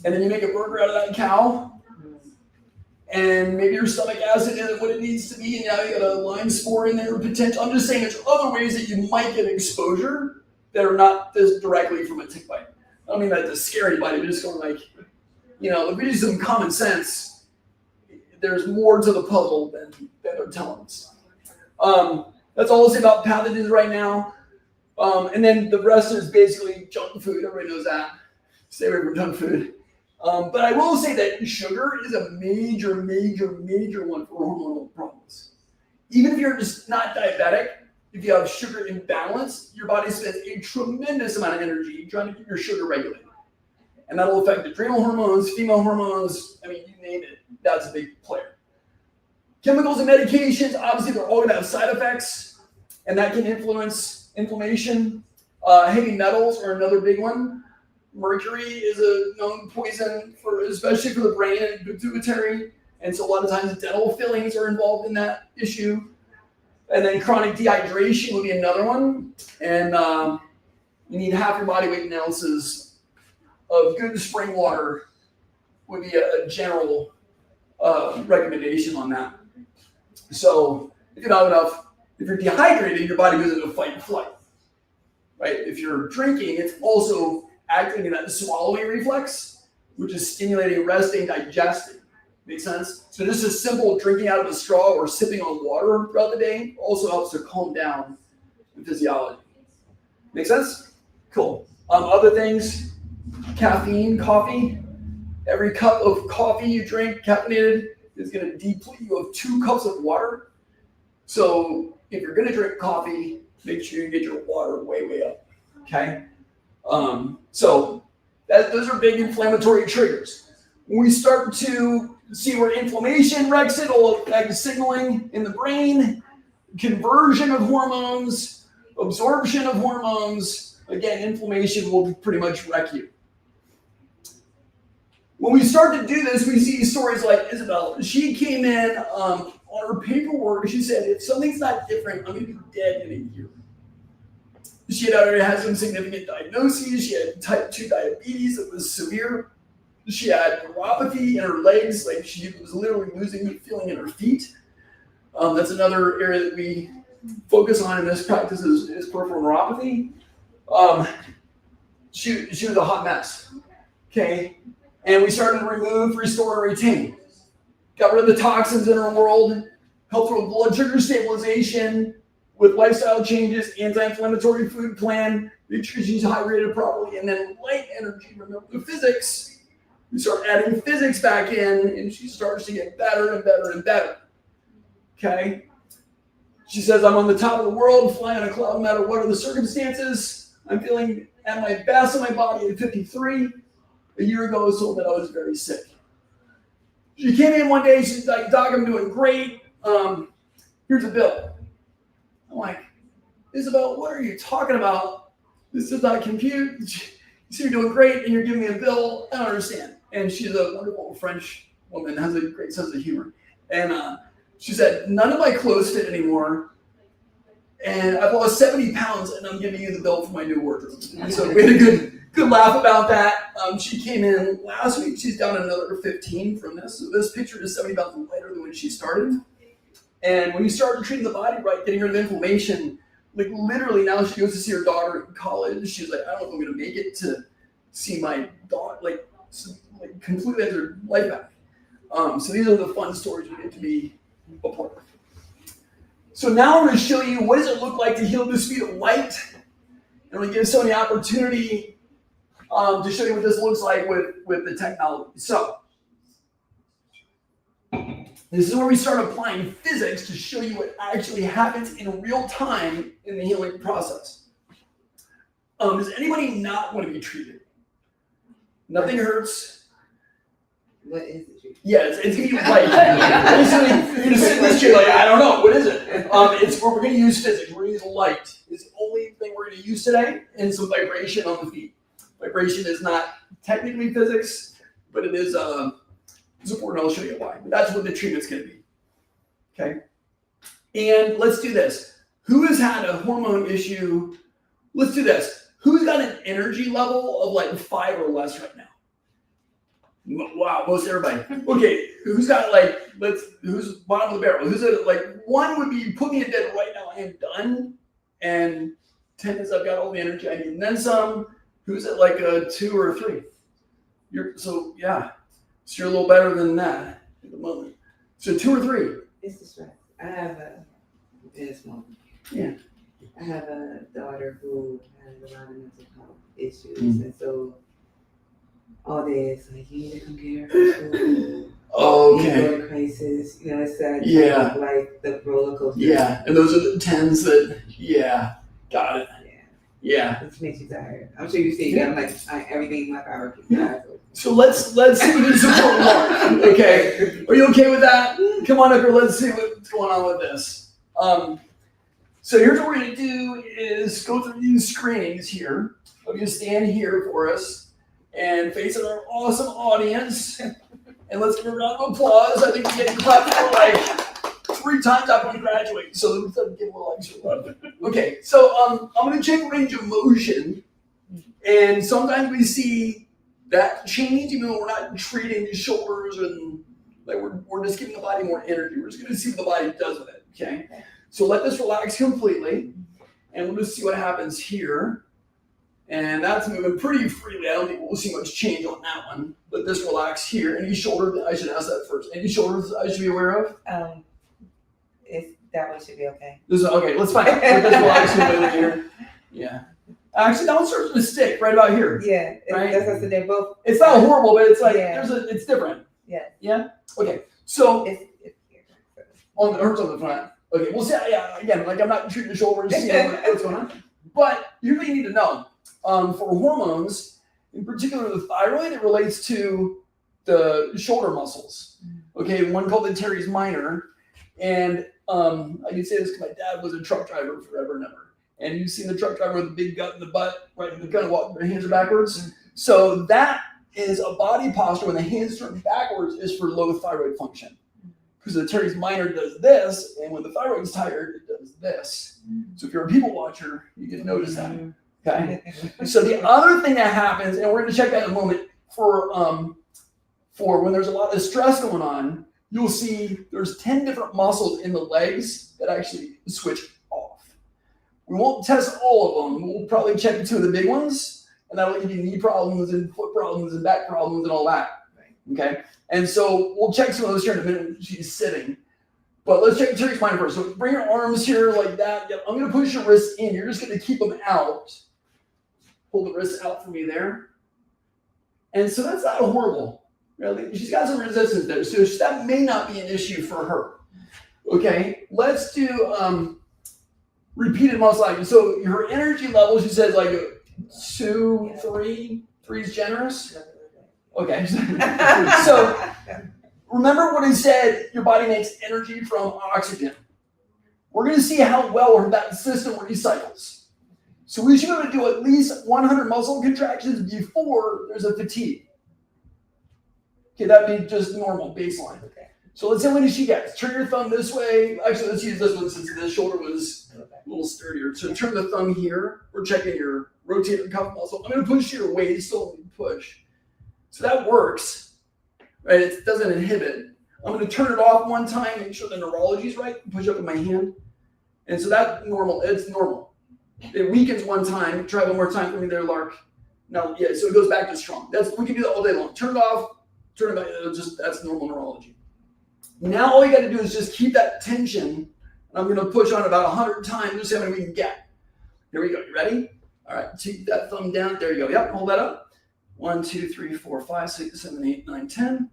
And then you make a burger out of that cow, and maybe your stomach acid isn't what it needs to be, and now you got a Lyme spore in there potential. I'm just saying there's other ways that you might get exposure that are not this directly from a tick bite. I don't mean that to scare anybody, but just going if we use some common sense, there's more to the puzzle than they're telling us. That's all I'll say about pathogens right now. And then the rest is basically junk food. Everybody knows that. Stay away from junk food. But I will say that sugar is a major, major, major one for hormonal problems. Even if you're just not diabetic, if you have sugar imbalance, your body spends a tremendous amount of energy trying to keep your sugar regulated. And that'll affect adrenal hormones, female hormones, you name it. That's a big player. Chemicals and medications, obviously they're all going to have side effects, and that can influence inflammation. Heavy metals are another big one. Mercury is a known poison especially for the brain and pituitary, and so a lot of times dental fillings are involved in that issue. And then chronic dehydration would be another one, and you need half your body weight in ounces of good spring water would be a general recommendation on that. So if you don't have enough, if you're dehydrated, your body goes into fight and flight, right? If you're drinking, it's also acting in that swallowing reflex, which is stimulating, resting, digesting. Make sense? So just a simple drinking out of a straw or sipping on water throughout the day also helps to calm down the physiology. Make sense? Cool. Other things, caffeine, coffee. Every cup of coffee you drink, caffeinated, is going to deplete you of 2 cups of water. So if you're going to drink coffee, make sure you get your water way, way up. Okay? So those are big inflammatory triggers. When we start to see where inflammation wrecks it, it'll affect signaling in the brain, conversion of hormones, absorption of hormones. Again, inflammation will pretty much wreck you. When we start to do this, we see stories like Isabel. She came in on her paperwork. She said, if something's not different, I'm going to be dead in a year. She had already had some significant diagnoses. She had type 2 diabetes that was severe. She had neuropathy in her legs, like she was literally losing the feeling in her feet. That's another area that we focus on in this practice is peripheral neuropathy. She was a hot mess. Okay, and we started to remove, restore, and retain. Got rid of the toxins in her world. Helped her with blood sugar stabilization, with lifestyle changes, anti-inflammatory food plan. Make sure she's hydrated properly, and then light energy. Remember the physics. We start adding physics back in, and she starts to get better and better and better. Okay? She says, I'm on the top of the world, flying on a cloud no matter what are the circumstances. I'm feeling at my best in my body at 53. A year ago, I was told that I was very sick. She came in one day, she's like, Doc, I'm doing great. Here's a bill. I'm like, Isabel, what are you talking about? This does not compute. You say you're doing great, and you're giving me a bill. I don't understand. And she's a wonderful French woman, has a great sense of humor. And she said, none of my clothes fit anymore. And I've lost 70 pounds, and I'm giving you the bill for my new wardrobe. And so we had a good laugh about that. She came in last week. She's down another 15 from this. So this picture is 70 pounds lighter than when she started. And when you start treating the body right, getting rid of inflammation, like literally now she goes to see her daughter in college. She's like, I don't know if I'm going to make it to see my daughter, like completely have her life back. So these are the fun stories we get to be a part of. So now I'm going to show you what does it look like to heal the speed of light. And we give Sonia the opportunity to show you what this looks like with the technology. So this is where we start applying physics to show you what actually happens in real time in the healing process. Does anybody not want to be treated? Nothing hurts. What is it? Yeah, it's gonna be light. Basically, you're gonna sit in this chair like, I don't know, what is it? We're gonna use physics. We're gonna use light. It's the only thing we're gonna use today, and some vibration on the feet. Vibration is not technically physics, but it is important. I'll show you why. But that's what the treatment's gonna be. Okay. And let's do this. Who has had a hormone issue? Let's do this. Who's got an energy level of like 5 or less right now? Wow, most everybody. Okay, who's got like, who's bottom of the barrel? Who's at like 1 would be put me in bed right now, I am done. And 10 is I've got all the energy I need. And then some. Who's at like a 2 or a 3? So you're a little better than that at the moment. So 2 or 3. It's the stress. I have this moment. Yeah. I have a daughter who has a lot of mental health issues, and so all day it's like, you need to come get her from school. Okay. Ego crisis, it's that Yeah. like the roller coaster. Yeah, and those are the 10s that, got it. Yeah. Which makes you tired. I'm sure you see, I'm like, everything in my power keeps tired. So let's see what can support Mark. Okay. Are you okay with that? Come on up here, let's see what's going on with this. So here's what we're gonna do is go through these screenings here. I'm gonna stand here for us. and facing our awesome audience. And let's give her a round of applause. I think we get clapped for like 3 times after we graduate, so we have to give a little extra love. Okay, so I'm going to check range of motion, and sometimes we see that change, even though we're not treating the shoulders and like we're just giving the body more energy. We're just going to see what the body does with it. Okay, so let this relax completely, and we'll just see what happens here. And that's moving pretty freely. I don't think we'll see much change on that one. Let this relax here. Any shoulder? I should ask that first. Any shoulders I should be aware of? That one should be okay. Okay, let's find out. Let this relax completely here. Yeah. Actually, that one starts to stick right about here. Yeah, right? that's what they're both. It's not horrible, but it's like Yeah. it's different. Yeah. Yeah. Okay. So It's here. on the hurts on the front. Okay. We'll see. Yeah. Again, like I'm not treating the shoulders, seeing what's going on. But you really need to know for hormones, in particular the thyroid, it relates to the shoulder muscles. Okay. One called the teres minor, and I can say this because my dad was a truck driver forever and ever. And you've seen the truck driver with a big gut in the butt, right? And they kind of walk, their hands are backwards. So that is a body posture when the hands turn backwards is for low thyroid function. Because the teres minor does this, and when the thyroid's tired, it does this. So if you're a people watcher, you can notice that. Okay. So the other thing that happens, and we're going to check that in a moment, for when there's a lot of stress going on, you'll see there's 10 different muscles in the legs that actually switch off. We won't test all of them. We'll probably check 2 of the big ones, and that'll give you knee problems and foot problems and back problems and all that. Okay? And so we'll check some of those here in a minute when she's sitting. But let's check the teres minor first. So bring your arms here like that. Yep. I'm going to push your wrists in. You're just going to keep them out. Hold the wrists out for me there. And so that's not horrible. Really, she's got some resistance there, so that may not be an issue for her. Okay, let's do repeated muscle action. So her energy level, she says like 2, 3. 3 is generous. Okay, so remember what I said. Your body makes energy from oxygen. We're going to see how well that system recycles. So we should be able to do at least 100 muscle contractions before there's a fatigue. Okay, that'd be just normal baseline. Okay. So let's say when she gets. Turn your thumb this way. Actually, let's use this one since the shoulder was a little sturdier. So turn the thumb here. We're checking your rotator cuff muscle. I'm going to push your waist, so push. So that works, right? It doesn't inhibit. I'm going to turn it off one time, make sure the neurology's right. Push up with my hand. And so that's normal. It's normal. It weakens one time. Try one more time for me there, Lark. No, yeah, so it goes back to strong. We can do that all day long. Turn it off. Turn it back, that's normal neurology. Now all you got to do is just keep that tension. And I'm going to push on about 100 times, just see how many we can get. Here we go. You ready? All right. Keep that thumb down. There you go. Yep. Hold that up. 1, 2, 3, 4, 5, 6, 7, 8, 9, 10.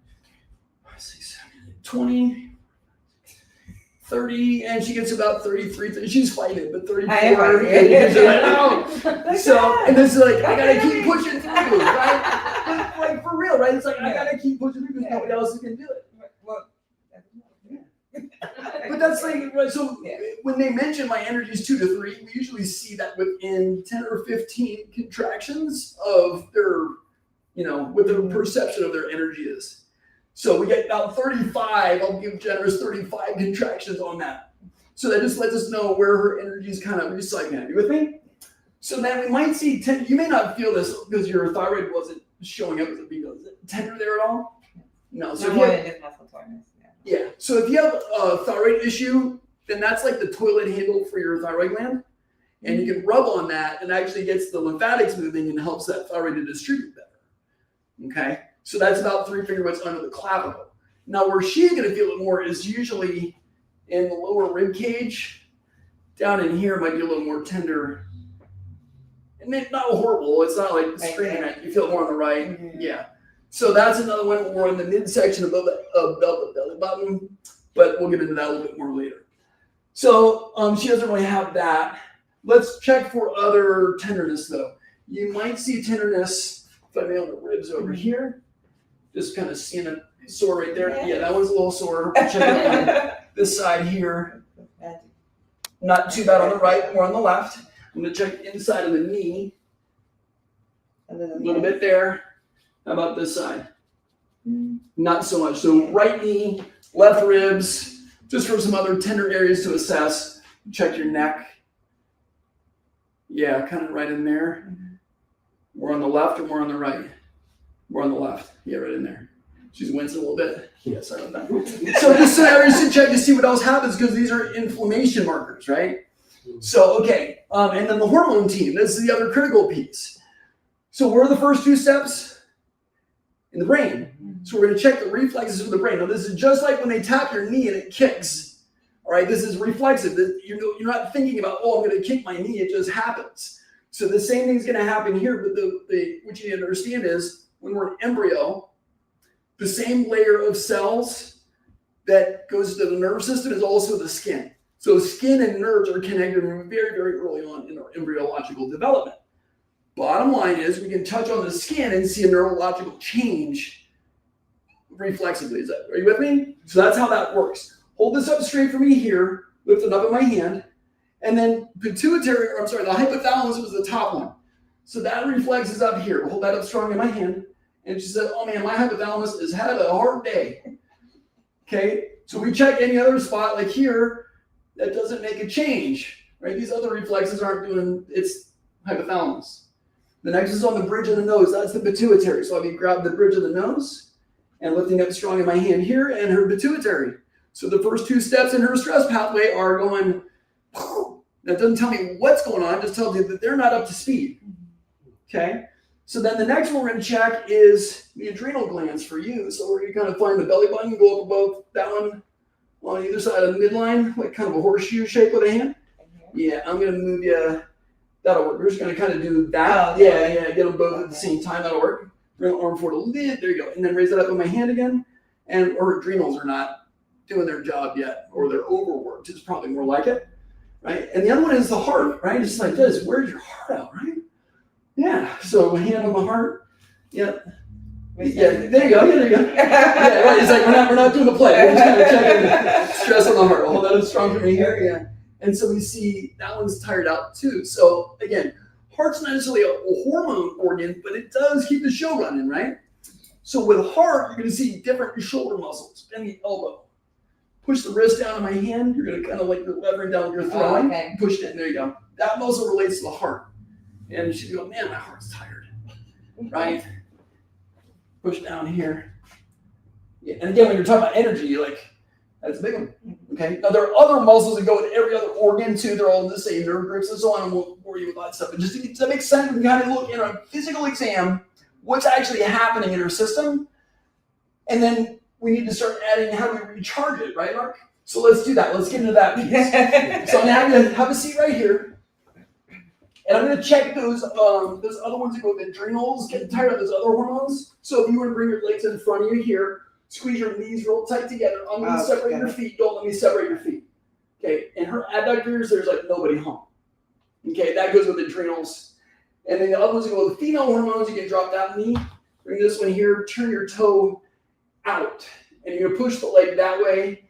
5, 6, 7, 8, 20. 30, and she gets about 33. She's fighting, but 34. I am fighting. So, and it's like, I gotta keep pushing through, right? Like for real, right? It's like, I gotta keep pushing through because nobody else can do it. But that's like, right, so when they mention my energy is 2 to 3, we usually see that within 10 or 15 contractions of their, what their perception of their energy is. So we get about 35, I'll give generous 35 contractions on that. So that just lets us know where her energy is kind of recycling. You with me? So then we might see, you may not feel this because your thyroid wasn't showing up as a big deal. Is it tender there at all? No. So more than just muscle soreness. Yeah. So if you have a thyroid issue, then that's like the toilet handle for your thyroid gland. And you can rub on that and actually gets the lymphatics moving and helps that thyroid to distribute better. Okay? So that's about 3 finger widths under the clavicle. Now where she's going to feel it more is usually in the lower rib cage. Down in here might be a little more tender. And it's not horrible. It's not like screaming at you. You feel it more on the right. Mm-hmm. Yeah. So that's another one. We're in the midsection above the belly button, but we'll get into that a little bit more later. So she doesn't really have that. Let's check for other tenderness though. You might see tenderness if I nail the ribs over here. Just kind of seeing a sore right there. Yeah, that one's a little sore. We'll check it on this side here. Not too bad on the right, more on the left. I'm going to check inside of the knee. A little bit there. How about this side? Not so much. So right knee, left ribs, just for some other tender areas to assess. Check your neck. Yeah, kind of right in there. More on the left or more on the right? More on the left. Yeah, right in there. She's wincing a little bit. Yeah, sorry about that. So just some areas to check to see what else happens because these are inflammation markers, right? So, okay. And then the hormone team. This is the other critical piece. So what are the first 2 steps? In the brain. So we're going to check the reflexes of the brain. Now, this is just like when they tap your knee and it kicks. All right, this is reflexive. You're not thinking about, oh, I'm going to kick my knee. It just happens. So the same thing's going to happen here. But what you need to understand is when we're an embryo, the same layer of cells that goes to the nerve system is also the skin. So skin and nerves are connected very, very early on in our embryological development. Bottom line is we can touch on the skin and see a neurological change reflexively. Are you with me? So that's how that works. Hold this up straight for me here. Lift it up in my hand. And then the hypothalamus was the top one. So that reflex is up here. Hold that up strong in my hand. And she said, oh man, my hypothalamus has had a hard day. Okay, so we check any other spot like here, that doesn't make a change, right? These other reflexes aren't doing its hypothalamus. The next is on the bridge of the nose. That's the pituitary. So I'll be grabbing the bridge of the nose and lifting up strong in my hand here and her pituitary. So the first 2 steps in her stress pathway are going, that doesn't tell me what's going on, it just tells me that they're not up to speed. Okay? So then the next one we're going to check is the adrenal glands for you. So we're going to kind of find the belly button, go up above that one on either side of the midline, like kind of a horseshoe shape with a hand. Yeah, I'm going to move you. That'll work. We're just going to kind of do that. Yeah, get them both at the same time. That'll work. Bring the arm forward a little. There you go. And then raise that up with my hand again. And our adrenals are not doing their job yet, or they're overworked. It's probably more like it, right? And the other one is the heart, right? It's like this. Where's your heart out, right? Yeah. So hand on the heart. Yeah. Yeah. There you go. Yeah, there you go. Yeah, right. It's like we're not doing the play. We're just kind of checking stress on the heart. Hold that up strong for me here. Yeah. And so we see that one's tired out too. So again, heart's not necessarily a hormone organ, but it does keep the show running, right? So with heart, you're going to see different shoulder muscles. Bend the elbow. Push the wrist down in my hand. You're going to kind of like you're levering down your throwing. Okay. Push it in. There you go. That muscle relates to the heart. And she'd go, man, my heart's tired, right? Push down here. Yeah. And again, when you're talking about energy, you're like, that's a big one. Okay. Now there are other muscles that go with every other organ too. They're all in the same nerve groups and so on. I won't bore you with that stuff. But just to make sense, we can kind of look in a physical exam what's actually happening in her system. And then we need to start adding how do we recharge it, right, Mark? So let's do that. Let's get into that piece. So I'm going to have a seat right here. And I'm going to check those other ones that go with adrenals, getting tired of those other hormones. So if you want to bring your legs in front of you here, squeeze your knees real tight together. I'm going to separate your feet. Don't let me separate your feet. Okay. And her adductors, there's like nobody home. Okay. That goes with adrenals. And then the other ones that go with female hormones, you can drop that knee. Bring this one here. Turn your toe out. And you're going to push the leg that way.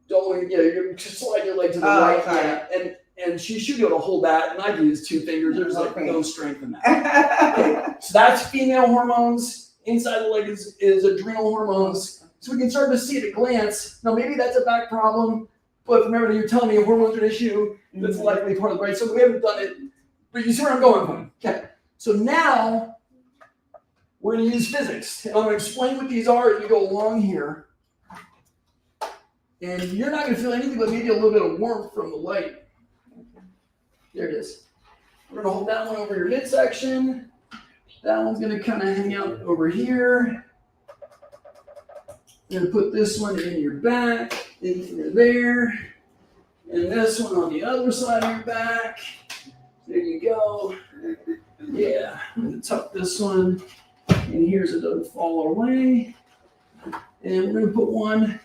Don't, you're going to slide your leg to the right. Yeah. And she should be able to hold that. And I can use 2 fingers. There's like no strength in that. Okay. So that's female hormones. Inside the leg is adrenal hormones. So we can start to see at a glance. Now, maybe that's a back problem. But remember, you're telling me hormones are an issue. That's likely part of the right. So we haven't done it. But you see where I'm going from. Okay. So now we're going to use physics. And I'm going to explain what these are as we go along here. And you're not going to feel anything but maybe a little bit of warmth from the light. There it is. We're going to hold that one over your midsection. That one's going to kind of hang out over here. You're going to put this one in your back, in there. And this one on the other side of your back. There you go. Yeah, I'm going to tuck this one in here so it doesn't fall away. And we're going to put one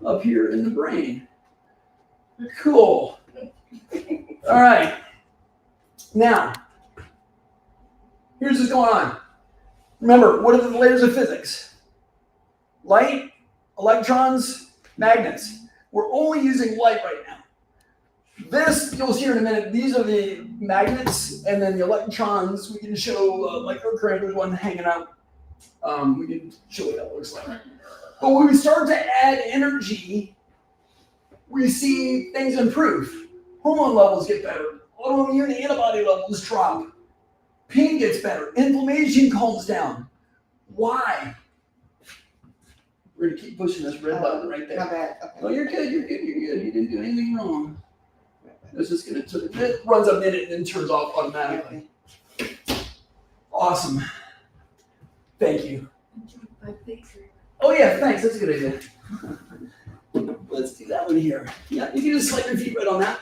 up here in the brain. Cool. All right. Now, here's what's going on. Remember, what are the layers of physics? Light, electrons, magnets. We're only using light right now. This, you'll see here in a minute, these are the magnets, and then the electrons, we can show microcurrent, there's one hanging out We can show what that looks like. But when we start to add energy, we see things improve. Hormone levels get better. Autoimmune antibody levels drop. Pain gets better. Inflammation calms down. Why? We're gonna keep pushing this red button right there. My bad. Okay. Oh, you're good. You're good. You're good. You didn't do anything wrong. It's just gonna. It runs a minute and then turns off automatically. Awesome. Thank you. Oh yeah, thanks. That's a good idea. Let's do that one here. Yeah, you can just slide your feet right on that.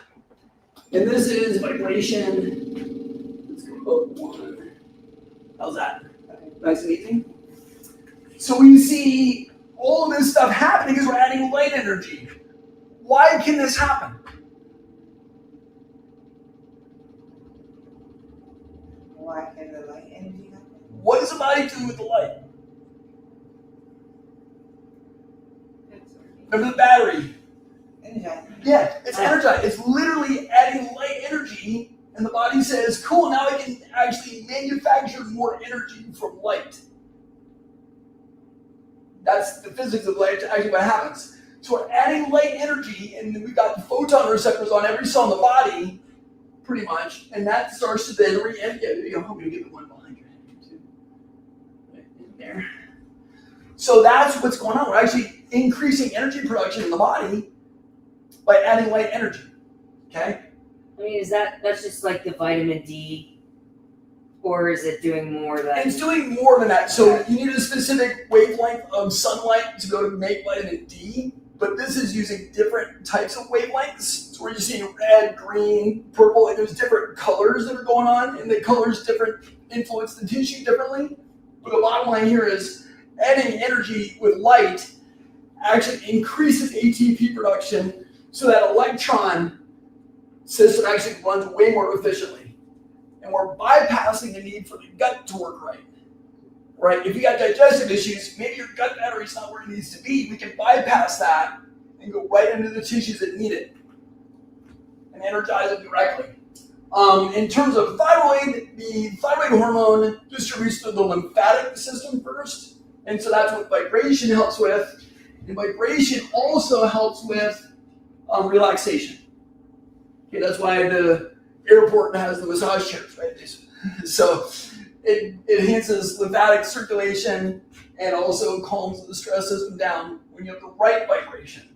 And this is vibration. Let's go up one. How's that? Nice and easy. So we see all of this stuff happening because we're adding light energy. Why can this happen? Why can the light energy happen? What does the body do with the light? Remember the battery? Energizing. Yeah, it's energized. It's literally adding light energy, and the body says, cool, now I can actually manufacture more energy from light. That's the physics of light, actually what happens. So we're adding light energy, and we've got the photon receptors on every cell in the body, pretty much, and that starts to then re-energize. Yeah, there you go. I'm going to get the one behind your head, too. Right in there. So that's what's going on. We're actually increasing energy production in the body by adding light energy. Okay? I mean, that's just like the vitamin D, or is it doing more than? And it's doing more than that. So you need a specific wavelength of sunlight to be able to make vitamin D, but this is using different types of wavelengths. So where you're seeing red, green, purple, and there's different colors that are going on, and the colors influence the tissue differently. But the bottom line here is adding energy with light actually increases ATP production so that electron system actually runs way more efficiently. And we're bypassing the need for the gut to work right. Right? If you got digestive issues, maybe your gut battery's not where it needs to be. We can bypass that and go right into the tissues that need it and energize them directly. In terms of thyroid, the thyroid hormone distributes through the lymphatic system first. And so that's what vibration helps with. And vibration also helps with relaxation. Okay, that's why the airport has the massage chairs, right? So it enhances lymphatic circulation and also calms the stress system down when you have the right vibration.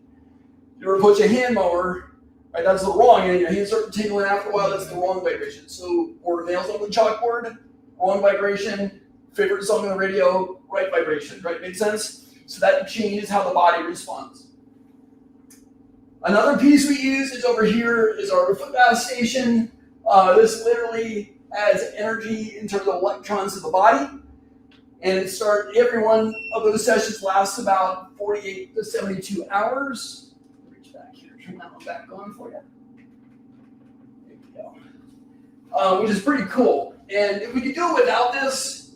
You ever push a hand mower, right? That's the wrong, and your hands start tingling after a while, that's the wrong vibration. So, or nails on the chalkboard, wrong vibration, favorite song on the radio, right vibration, right? Make sense? So that changes how the body responds. Another piece we use is over here is our foot bath station. This literally adds energy in terms of electrons to the body. And every one of those sessions lasts about 48 to 72 hours. Reach back here, turn that one back on for you. There you go. Which is pretty cool. And if we could do it without this,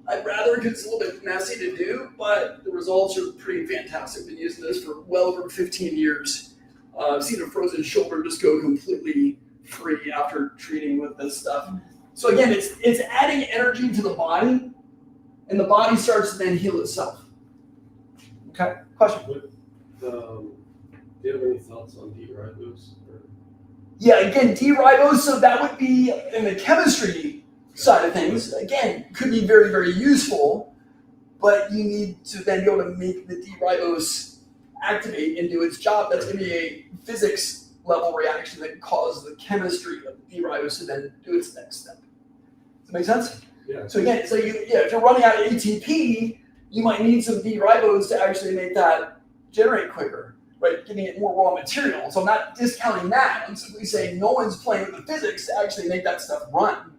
I'd rather, because it's a little bit messy to do, but the results are pretty fantastic. I've been using this for well over 15 years. I've seen a frozen shoulder just go completely free after treating with this stuff. So again, it's adding energy to the body, and the body starts to then heal itself. Okay, question? Do you have any thoughts on D-ribose? Yeah, again, D-ribose, so that would be in the chemistry side of things. Again, could be very, very useful, but you need to then be able to make the D-ribose activate and do its job. That's going to be a physics level reaction that causes the chemistry of the D-ribose to then do its next step. Does that make sense? Yeah. So again, if you're running out of ATP, you might need some D-ribose to actually make that generate quicker, right? Giving it more raw material. So I'm not discounting that. I'm simply saying no one's playing with the physics to actually make that stuff run.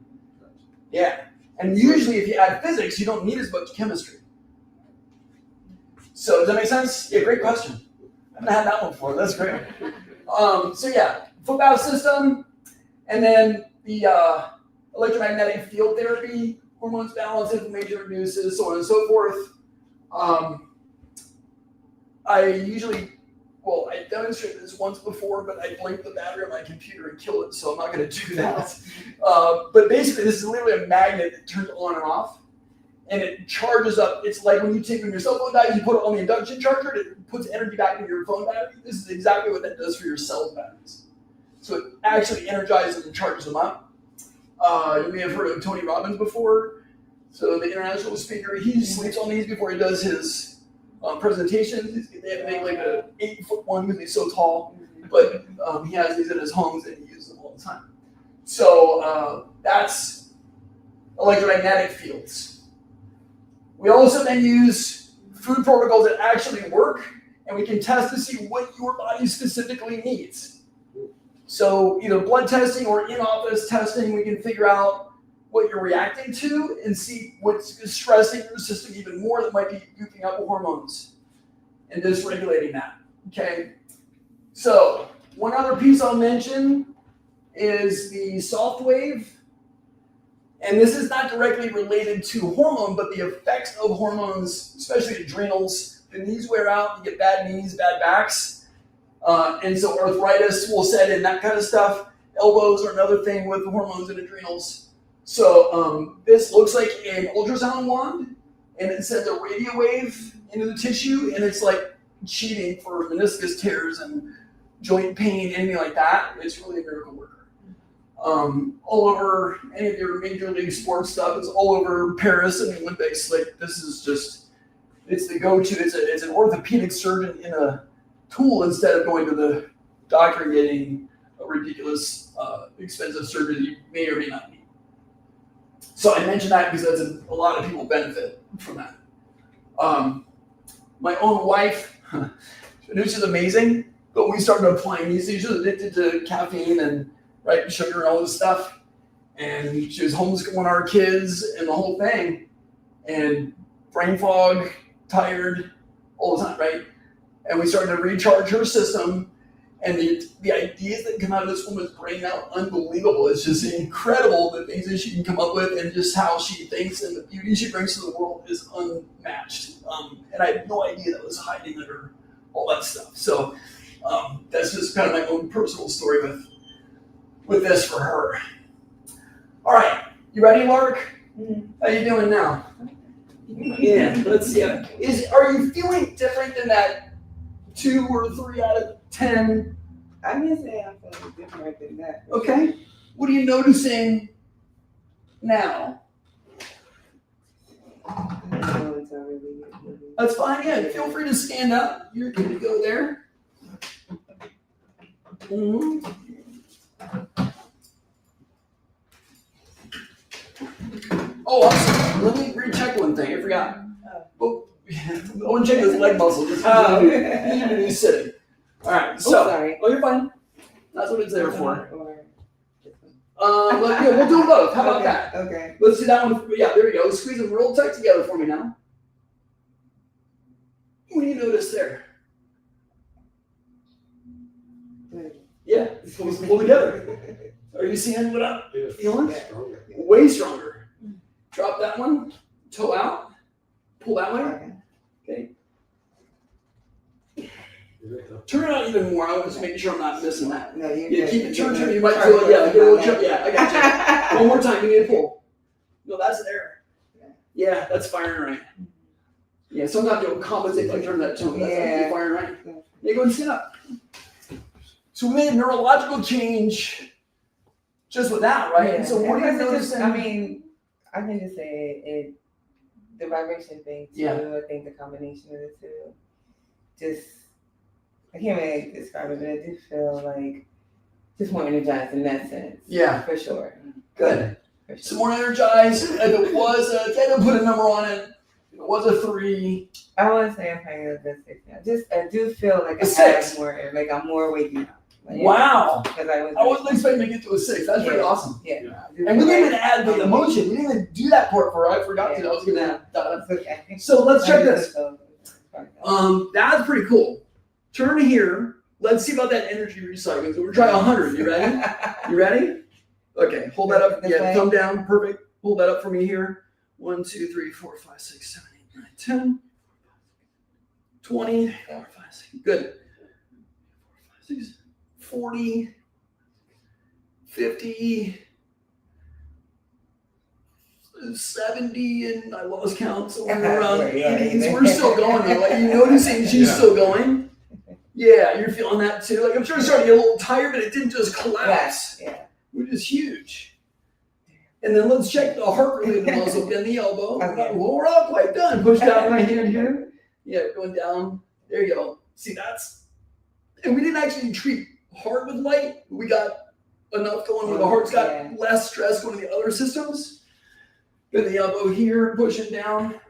Yeah. And usually if you add physics, you don't need as much chemistry. So does that make sense? Yeah, great question. I haven't had that one before. That's great. So yeah, foot bath system, and then the electromagnetic field therapy, hormones balance, inflammation reduces, so on and so forth. I demonstrated this once before, but I blinked the battery on my computer and killed it, so I'm not going to do that. But basically, this is literally a magnet that turns on and off. and it charges up. It's like when your cell phone dies, you put it on the induction charger, it puts energy back into your phone battery. This is exactly what that does for your cell batteries. So it actually energizes and charges them up. You may have heard of Tony Robbins before. So the international speaker, he sleeps on these before he does his presentations. They have to make like a 8-foot one because he's so tall. But he has these in his homes and he uses them all the time. So that's electromagnetic fields. We also then use food protocols that actually work, and we can test to see what your body specifically needs. So either blood testing or in-office testing, we can figure out what you're reacting to and see what's stressing your system even more that might be goofing up hormones and dysregulating that. Okay. So one other piece I'll mention is the soft wave. And this is not directly related to hormone, but the effects of hormones, especially adrenals. The knees wear out, you get bad knees, bad backs. And so arthritis will set in, that kind of stuff. Elbows are another thing with hormones and adrenals. So this looks like an ultrasound wand, and it sends a radio wave into the tissue, and it's like cheating for meniscus tears and joint pain, anything like that. It's really a miracle worker. All over any of your major league sports stuff, it's all over Paris and the Olympics. Like this is just, it's the go-to. It's an orthopedic surgeon in a tool instead of going to the doctor and getting a ridiculous expensive surgery that you may or may not need. So I mention that because a lot of people benefit from that. My own wife, she's amazing, but we started applying these. She was addicted to caffeine and sugar and all this stuff. And she was homeschooling our kids and the whole thing. And brain fog, tired, all the time, right? And we started to recharge her system. And the ideas that come out of this woman's brain now, unbelievable. It's just incredible the things that she can come up with and just how she thinks and the beauty she brings to the world is unmatched. And I had no idea that was hiding under all that stuff. So that's just kind of my own personal story with this for her. All right, you ready, Lark? How you doing now? Yeah, let's see. Are you feeling different than that 2 or 3 out of 10? I'm gonna say I'm feeling different than that. Okay. What are you noticing now? That's fine. Yeah, feel free to stand up. You're good to go there. Mm-hmm. Oh, awesome. Let me recheck one thing. I forgot. Oh, I want to check his leg muscles. He's gonna be sitting. All right. So, sorry. Oh, you're fine. That's what it's there for. But yeah, we'll do both. How about that? Okay. Let's do that one. Yeah, there we go. Squeeze them real tight together for me now. What do you notice there? Yeah, pull together. Are you seeing what I'm feeling? Stronger. Way stronger. Drop that one, toe out, pull that way. Okay. Turn it out even more. I was just making sure I'm not missing that. No, you're Yeah, good. keep it turned. You might feel it. Yeah, get a little jump. Yeah, I got you. One more time. Give me a pull. No, that's there. Yeah, that's firing right. Yeah, sometimes you'll compensate by turning that tone. That's actually firing right. Yeah, go and stand up. So we made a neurological change just with that, right? And so what do you notice? I mean, I can just say the vibration thing too. Yeah. I think the combination of the two, just I can't really describe it, but I do feel like just more energized in that sense. Yeah, for sure. good. For sure. So more energized. If it was, if I had to put a number on it, if it was a 3. I want to say I'm probably a 6 now. I do feel like A I 6? have more, like I'm more awake now. Like, Wow. Because I wasn't expecting to get to a 6. That's pretty awesome. Yeah. And we didn't even add the emotion. We didn't even do that part for her. I forgot to. I was gonna. Okay. So let's check this. That's pretty cool. Turn here. Let's see about that energy recycling. So we're trying 100. You ready? You ready? Okay. Hold that up. Yeah. Thumb down. Perfect. Hold that up for me here. 1, 2, 3, 4, 5, 6, 7, 8, 9, 10, 20. 4, 5, 6. Good. 4, 5, 6. 40, 50, 70 and I lost count, so we're Yeah, around yeah, 80s. yeah. We're still going though. Like, you noticing she's Yeah. still going? Yeah, you're feeling that too. Like, I'm sure it's starting to get a little tired, but it didn't just collapse, Yeah. which is huge. And then let's check the heart-related muscle in the elbow. Okay. Well, we're not quite done. Push down my hand here. Yeah, going down. There you go. See, and we didn't actually treat heart with light. We got enough going where the heart's got less stress going to the other systems. Then the elbow here, pushing down.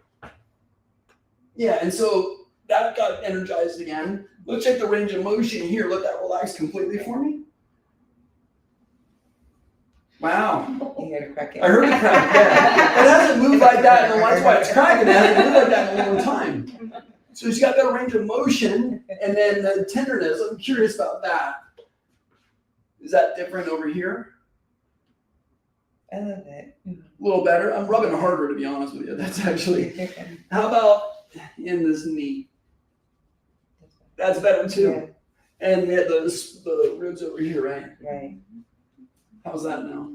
Yeah, and so that got energized again. Let's check the range of motion here. Let that relax completely for me. Wow. You hear the cracking. I heard it crack, yeah. It hasn't moved like that, and that's why it's cracking. It hasn't moved like that in a long time. So she's got better range of motion, and then the tenderness. I'm curious about that. Is that different over here? I love it. A little better. I'm rubbing harder, to be honest with you. That's actually. How about in this knee? That's better too. Yeah, And we had the ribs over here, right? right. How's that now?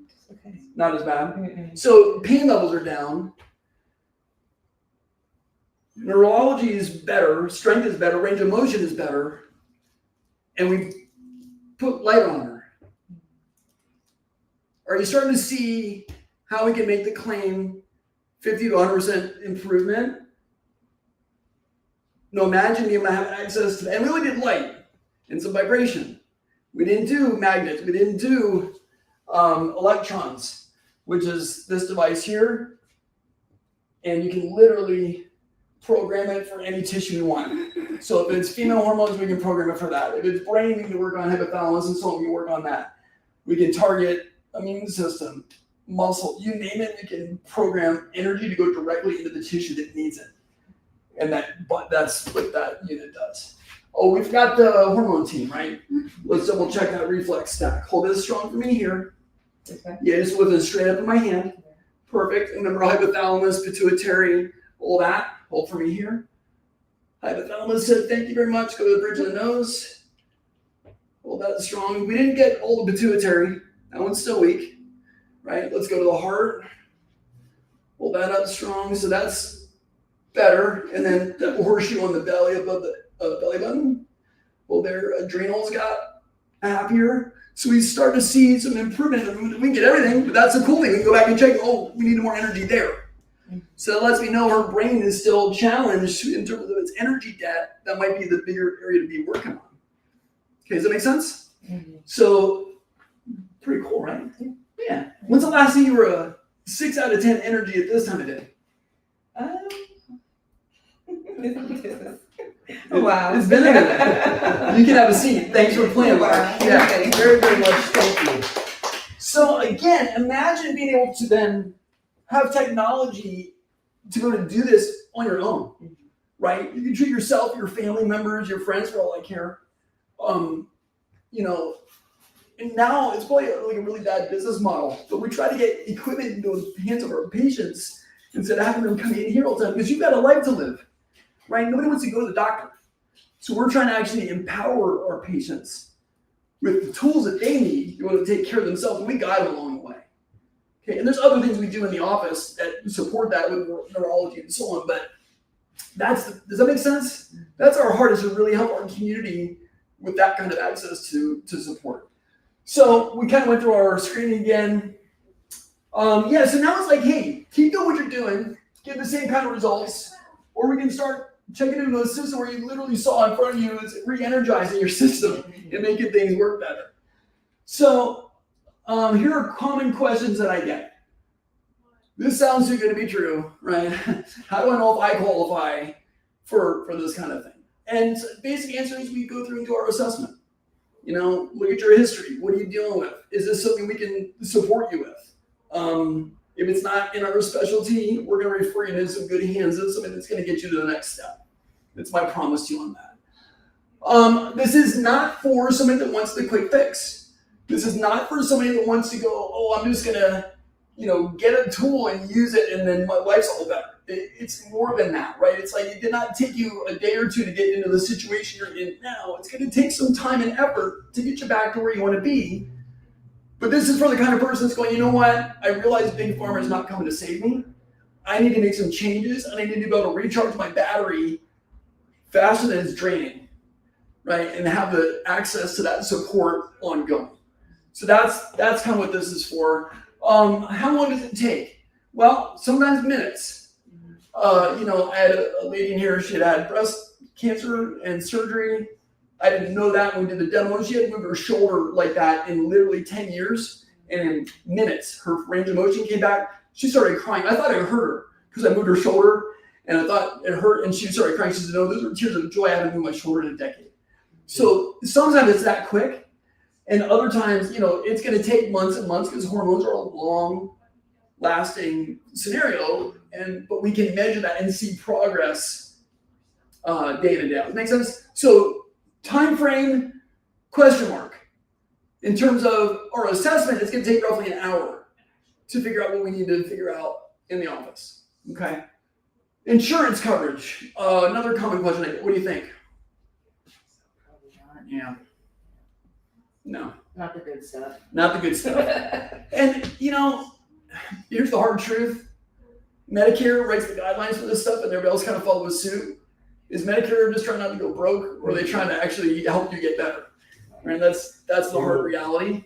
It's okay. Not as bad. Mm-mm. So pain levels are down. Neurology is better. Strength is better. Range of motion is better. And we put light on her. Are you starting to see how we can make the claim 50 to 100% improvement? No, imagine you have access to, and we only did light and some vibration. We didn't do magnets. We didn't do electrons, which is this device here. And you can literally program it for any tissue you want. So if it's female hormones, we can program it for that. If it's brain, we can work on hypothalamus and so on, we can work on that. We can target immune system, muscle, you name it, we can program energy to go directly into the tissue that needs it. And that's what that unit does. Oh, we forgot the hormone team, right? Let's double check that reflex stack. Hold this strong for me here. Okay. Yeah, just lift it straight up in my hand. Perfect. Remember hypothalamus, pituitary, all that. Hold for me here. Hypothalamus said, thank you very much. Go to the bridge of the nose. Hold that strong. We didn't get all the pituitary. That one's still weak, right? Let's go to the heart. Hold that up strong. So that's better. And then the horseshoe on the belly above the belly button. Well, their adrenals got happier. So we start to see some improvement. We can get everything, but that's the cool thing. We can go back and check, oh, we need more energy there. So that lets me know her brain is still challenged in terms of its energy debt. That might be the bigger area to be working on. Okay, does that make sense? Mm-hmm. So, pretty cool, right? Yeah. When's the last time you were a 6 out of 10 energy at this time of day? Wow. It's been a minute. You can have a seat. Thanks for playing. Wow. Yeah, Okay. very, very much. Thank you. So again, imagine being able to then have technology to be able to do this on your own, right? You can treat yourself, your family members, your friends for all I care. And now it's probably like a really bad business model, but we try to get equipment into the hands of our patients instead of having them come in here all the time because you've got a life to live, right? Nobody wants to go to the doctor. So we're trying to actually empower our patients with the tools that they need to be able to take care of themselves, and we guide them along the way. Okay, and there's other things we do in the office that support that with neurology and so on, but does that make sense? That's our heart, is to really help our community with that kind of access to support. So we kind of went through our screening again. So now it's like, hey, keep doing what you're doing, get the same kind of results, or we can start checking into a system where you literally saw in front of you, it's re-energizing your system and making things work better. So here are common questions that I get. This sounds too good to be true, right? How do I know if I qualify for this kind of thing? And basic answer is we go through and do our assessment. Look at your history. What are you dealing with? Is this something we can support you with? If it's not in our specialty, we're going to refer you into some good hands and something that's going to get you to the next step. That's my promise to you on that. This is not for somebody that wants the quick fix. This is not for somebody that wants to go, oh, I'm just going to, get a tool and use it and then my life's all better. It's more than that, right? It's like it did not take you a day or two to get into the situation you're in now. It's going to take some time and effort to get you back to where you want to be. But this is for the kind of person that's going, you know what? I realize Big Pharma is not coming to save me. I need to make some changes, and I need to be able to recharge my battery faster than it's draining, right? And have the access to that support ongoing. So that's kind of what this is for. How long does it take? Well, sometimes minutes. I had a lady in here, she had breast cancer and surgery. I didn't know that when we did the demo. She had to move her shoulder like that in literally 10 years. And in minutes, her range of motion came back. She started crying. I thought it hurt her because I moved her shoulder and I thought it hurt. And she started crying. She said, no, those are tears of joy. I haven't moved my shoulder in a decade. So sometimes it's that quick. And other times, it's going to take months and months because hormones are a long lasting scenario. But we can measure that and see progress day in and day out. Make sense? So time frame, question mark. In terms of our assessment, it's going to take roughly an hour to figure out what we need to figure out in the office. Okay. Insurance coverage. Another common question. What do you think? Probably not. Yeah. No. Not the good stuff. Not the good stuff. And, here's the hard truth. Medicare writes the guidelines for this stuff and everybody else kind of follows suit. Is Medicare just trying not to go broke, or are they trying to actually help you get better? Right? That's the hard reality.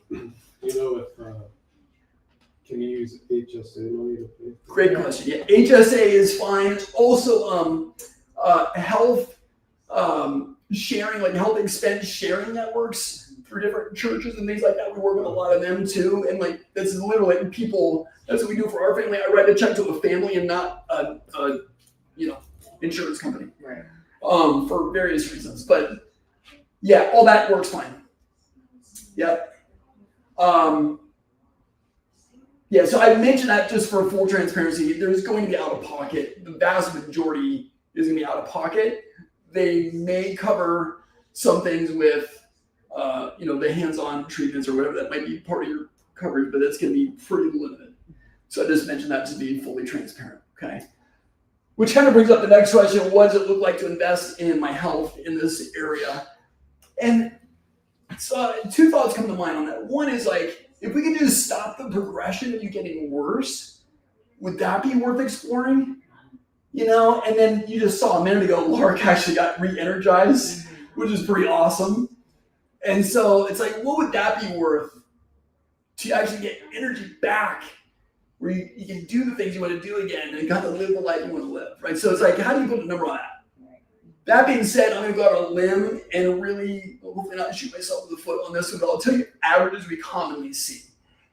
If can you use HSA money to pay? Great question. Yeah, HSA is fine. Also, health sharing, like health expense sharing networks through different churches and things like that. We work with a lot of them too. And this is literally people. That's what we do for our family. I write a check to a family and not a insurance company. Right. For various reasons. But yeah, all that works fine. Yep. So I mentioned that just for full transparency. There's going to be out of pocket. The vast majority is going to be out of pocket. They may cover some things with, the hands-on treatments or whatever that might be part of your coverage, but it's going to be pretty limited. So I just mentioned that to be fully transparent. Okay. Which kind of brings up the next question. What does it look like to invest in my health in this area? And so two thoughts come to mind on that. One is if we could just stop the progression of you getting worse, would that be worth exploring? And then you just saw a minute ago, Lark actually got re-energized, which is pretty awesome. And so it's what would that be worth to actually get energy back where you can do the things you want to do again and you got to live the life you want to live, right? So it's how do you put a number on that? That being said, I'm going to go out on a limb and really, hopefully not shoot myself in the foot on this one, but I'll tell you averages we commonly see.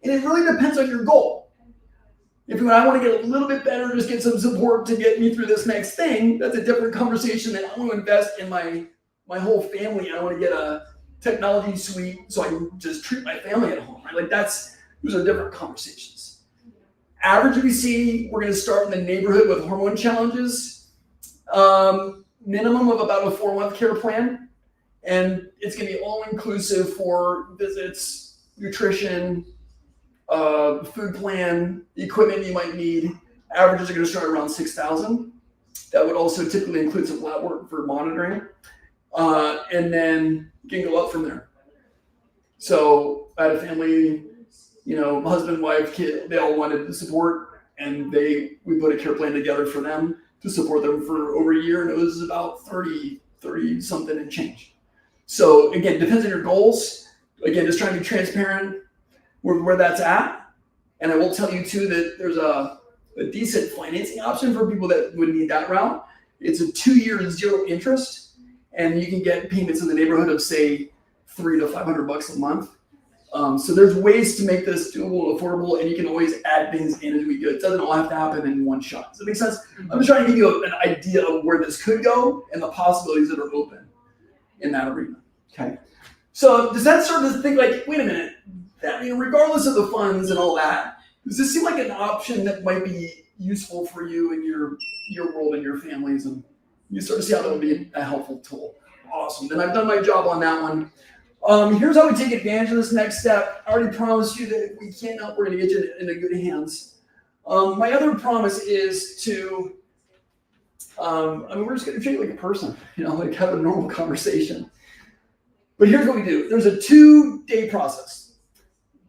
And it really depends on your goal. If I want to get a little bit better, just get some support to get me through this next thing, that's a different conversation than I want to invest in my whole family. I want to get a technology suite so I can just treat my family at home, right? Those are different conversations. Average we see, we're going to start in the neighborhood with hormone challenges. Minimum of about a 4-month care plan. And it's going to be all inclusive for visits, nutrition, food plan, equipment you might need. Averages are going to start around $6,000. That would also typically include some lab work for monitoring. And then you can go up from there. So I had a family, husband, wife, kid, they all wanted the support, and we put a care plan together for them to support them for over a year, and it was about 30 something and change. So again, depends on your goals. Again, just trying to be transparent where that's at. And I will tell you too that there's a decent financing option for people that would need that route. It's a 2-year zero interest, and you can get payments in the neighborhood of say $300 to $500 a month. So there's ways to make this doable, affordable, and you can always add things in as we go. It doesn't all have to happen in one shot. Does that make sense? I'm just trying to give you an idea of where this could go and the possibilities that are open in that arena. Okay. So does that start to think wait a minute, regardless of the funds and all that, does this seem like an option that might be useful for you and your world and your families? And you start to see how that would be a helpful tool. Awesome. Then I've done my job on that one. Here's how we take advantage of this next step. I already promised you that if we can't help, we're going to get you in good hands. My other promise is to, we're just going to treat you like a person, have a normal conversation. But here's what we do. There's a 2-day process.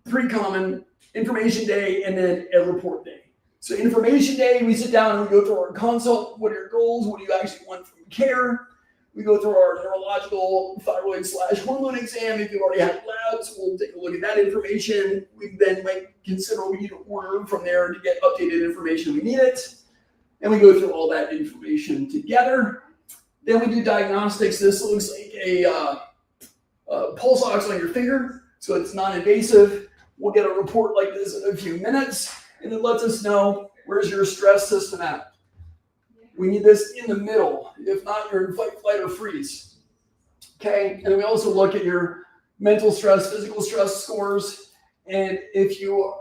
pretty common, information day, and then a report day. So information day, we sit down and we go through our consult. What are your goals? What do you actually want from care? We go through our neurological thyroid/hormone exam. If you've already had labs, we'll take a look at that information. We then might consider we need to order from there to get updated information. We need it. And we go through all that information together. Then we do diagnostics. This looks like a pulse ox on your finger, so it's non-invasive. We'll get a report like this in a few minutes, and it lets us know where's your stress system at. We need this in the middle. If not, you're in fight, flight, or freeze. Okay, and we also look at your mental stress, physical stress scores, and if you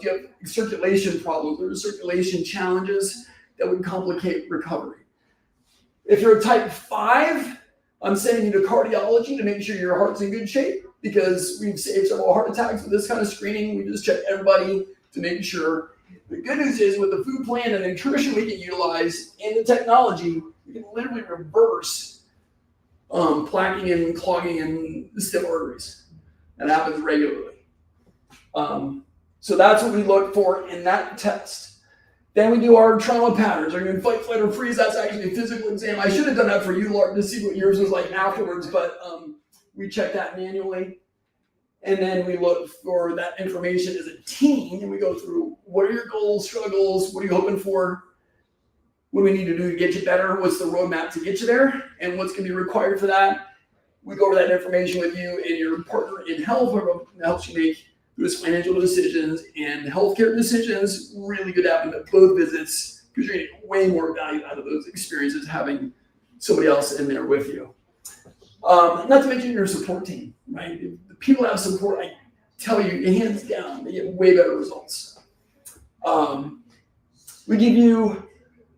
have circulation problems or circulation challenges that would complicate recovery. If you're a type 5, I'm sending you to cardiology to make sure your heart's in good shape, because we've saved several heart attacks with this kind of screening. We just check everybody to make sure. The good news is with the food plan and nutrition we can utilize and the technology, we can literally reverse plaquing and clogging in the stiff arteries. That happens regularly. So that's what we look for in that test. Then we do our trauma patterns. Are you in fight, flight, or freeze? That's actually a physical exam. I should have done that for you, Lark, to see what yours was like afterwards, but we check that manually. And then we look for that information as a team, and we go through what are your goals, struggles, what are you hoping for, what do we need to do to get you better, what's the roadmap to get you there, and what's going to be required for that. We go over that information with you and your partner in health, who helps you make those financial decisions and healthcare decisions. Really good to have them at both visits, because you're getting way more value out of those experiences having somebody else in there with you. Not to mention your support team, right? If the people have support, I tell you, hands down, they get way better results. We give you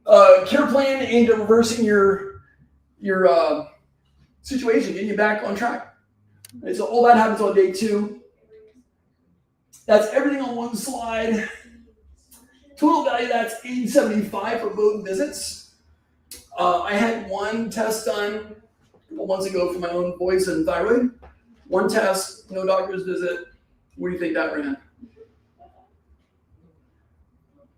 a care plan aimed at reversing your situation, getting you back on track. Right, so all that happens on day 2. That's everything on one slide. Total value, that's $875 for both visits. I had one test done a couple months ago for my own voice and thyroid. One test, no doctor's visit. What do you think that ran?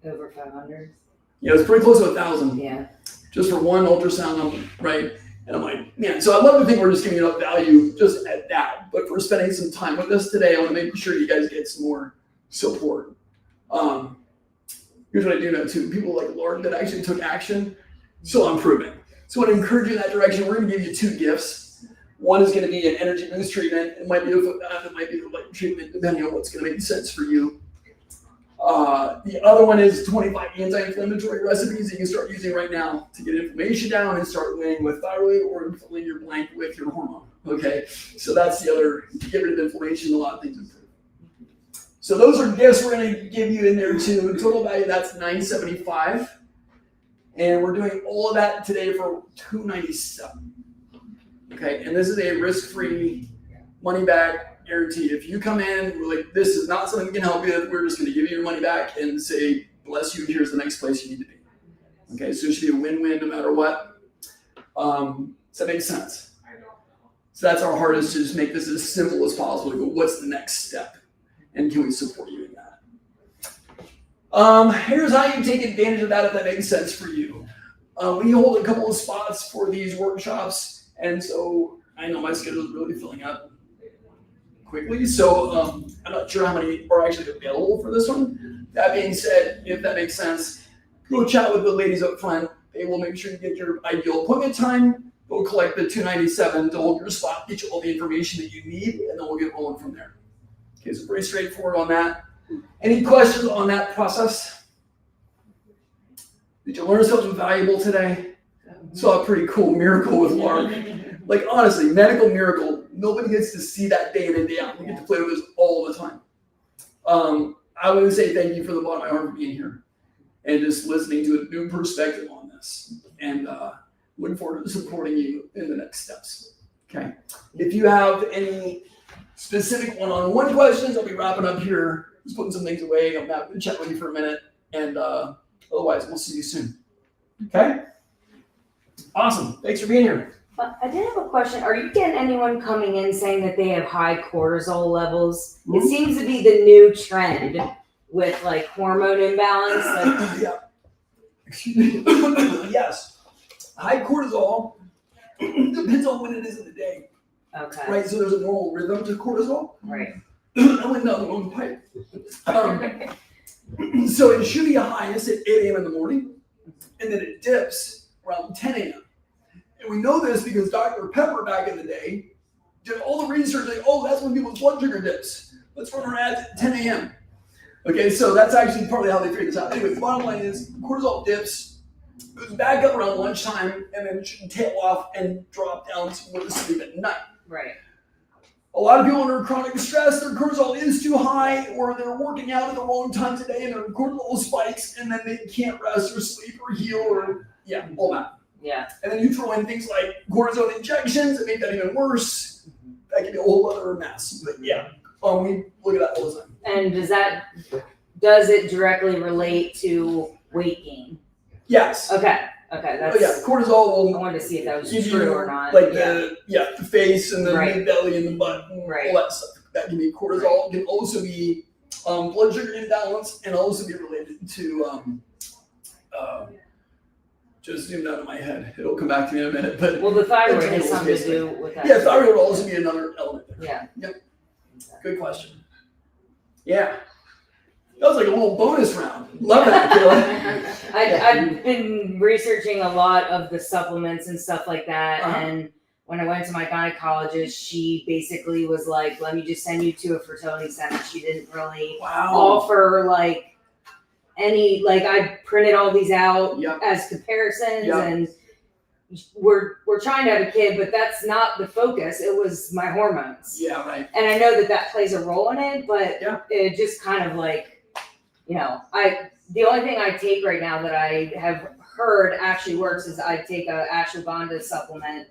Over 500. Yeah, it was pretty close to 1,000. Yeah. Just for one ultrasound, right? And I'm like, man, so I'd love to think we're just giving you enough value just at that. But for spending some time with us today, I want to make sure you guys get some more support. Here's what I do know too. People like Lauren that actually took action, so I'm proving. So I want to encourage you in that direction. We're going to give you 2 gifts. One is going to be an energy boost treatment. It might be a foot bath, it might be the light treatment, depending on what's going to make sense for you. The other one is 25 anti-inflammatory recipes that you can start using right now to get inflammation down and start winning with thyroid, or filling your blank with your hormone. Okay, so that's the other, to get rid of inflammation, a lot of things improve. So those are gifts we're going to give you in there too. Total value, that's $975. And we're doing all of that today for $297. Okay, and this is a risk-free, money-back guarantee. If you come in, we're like, this is not something we can help you with, we're just going to give you your money back and say, bless you, here's the next place you need to be. Okay, so it should be a win-win no matter what. Does that make sense? So that's our hardest, to just make this as simple as possible to go, what's the next step? And can we support you in that? Here's how you take advantage of that if that makes sense for you. We hold a couple of spots for these workshops, and so I know my schedule is really filling up quickly, so I'm not sure how many are actually available for this one. That being said, if that makes sense, go chat with the ladies up front. They will make sure you get your ideal appointment time. They'll collect the $297 to hold your spot, get you all the information that you need, and then we'll get rolling from there. Okay, so pretty straightforward on that. Any questions on that process? Did you learn something valuable today? Saw a pretty cool miracle with Mark. Like, honestly, medical miracle. Nobody gets to see that day in and day out. We get to play with this all the time. I want to say thank you from the bottom of my heart for being here and just listening to a new perspective on this. And looking forward to supporting you in the next steps. Okay. If you have any specific one-on-one questions, I'll be wrapping up here. Just putting some things away. I'm happy to chat with you for a minute. And otherwise, we'll see you soon. Okay? Awesome. Thanks for being here. I did have a question. Are you getting anyone coming in saying that they have high cortisol levels? It Mhm. seems to be the new trend with like hormone imbalance. Like, Yeah. Excuse me. Yes. High cortisol depends on when it is in the day, okay, right? So there's a normal rhythm to cortisol. right. I went down the wrong pipe. So it should be highest at 8 a.m. in the morning, and then it dips around 10 a.m. And we know this because Dr. Pepper back in the day did all the research like, oh, that's when people's blood sugar dips. Let's run our ads at 10 a.m. Okay, so that's actually partly how they figured this out. Anyway, the bottom line is cortisol dips, goes back up around lunchtime, and then it should tail off and drop down to go to sleep at night. Right. A lot of people under chronic stress, their cortisol is too high, or they're working out at the wrong times of day and their cortisol spikes, and then they can't rest or sleep or heal or, yeah, all that. Yeah. And then you throw in things like cortisone injections that make that even worse. That can be a whole other mess. But yeah, we look at that all the time. And does it directly relate to weight gain? Yes. Okay. That's. Oh yeah, cortisol I will wanted to see if that was give true you or not. like yeah. the face and the Right. belly and the butt and Right. all that stuff. That can be cortisol. It can also be blood sugar imbalance and also be related to just zoomed out of my head. It'll come back to me in a minute. But Well, the thyroid That's has something to basically- do with that. yeah, thyroid will also be another element there. Yeah. Good question. Yeah. That was like a little bonus round. Love that, Kayla. I've been researching a lot of the supplements and stuff like that, Uh-huh. and when I went to my gynecologist, she basically was like, "Let me just send you to a fertility center." She didn't really Wow. offer like any like I printed all these out Yep. as comparisons, Yep. and we're trying to have a kid, but that's not the focus. It was my hormones. Yeah, right. And I know that plays a role in it, but Yeah. it just kind of like, the only thing I take right now that I have heard actually works is I take a ashwagandha supplement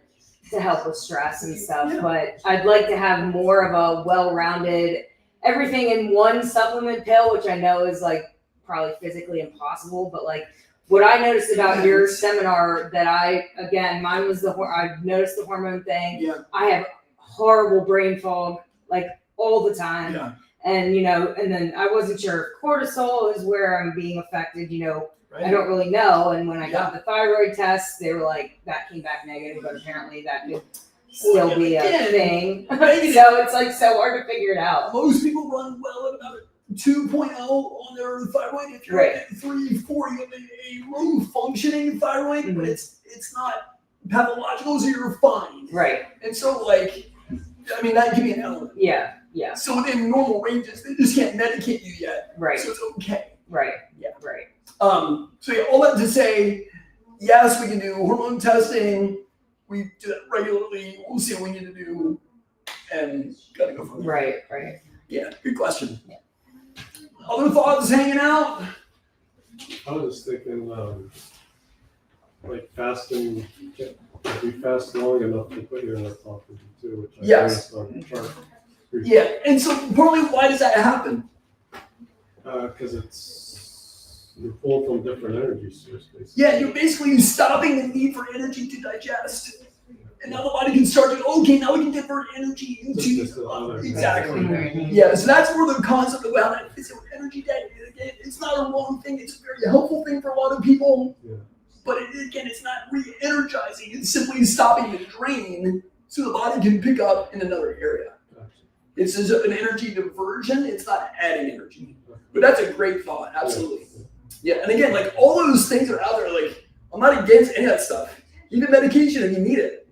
to help with stress and stuff. Yeah. But I'd like to have more of a well-rounded everything in one supplement pill, which I know is like probably physically impossible, but like what I noticed about your seminar that mine was I noticed the hormone thing. Yeah. I have horrible brain fog like all the time. Yeah. And and then I wasn't sure if cortisol is where I'm being affected, Right. I don't really know. And when I got the thyroid test, they were like, that came back negative, but apparently that could still be a thing. So it's like so hard to figure it out. Most people run well at about 2.0 on their thyroid. If you're Right. at 3, 4, you have a low functioning thyroid, but Mhm. it's not pathological, so you're fine. Right. And so like, I mean, that can be an element. Yeah. So within normal ranges, they just can't medicate you yet. Right. So it's okay. Right. Yeah. Right. So yeah, all that to say, yes, we can do hormone testing. We do that regularly. We'll see what we need to do, and gotta go from there. Right. Right. Yeah, good question. Yeah. Other thoughts hanging out? I was thinking, like fasting, if you fast long enough to put your autophagy too, which I Yes. noticed on the chart. Yeah, and so partly why does that happen? Because you're pulled from different energy sources. Basically. Yeah, you're basically stopping the need for energy to digest. And now the body can start to, okay, now we can divert energy into Just the other- exactly. Mhm. Yeah, so that's where the concept of that physical energy day, it's not a wrong thing, it's a very helpful thing for a lot of people. Yeah. But again, it's not re-energizing, it's simply stopping the drain so the body can pick up in another area. Gotcha. It's just an energy diversion, it's not adding energy. But that's a great thought, absolutely. Yeah, and again, like all those things are out there, like I'm not against any of that stuff. Even medication if you need it.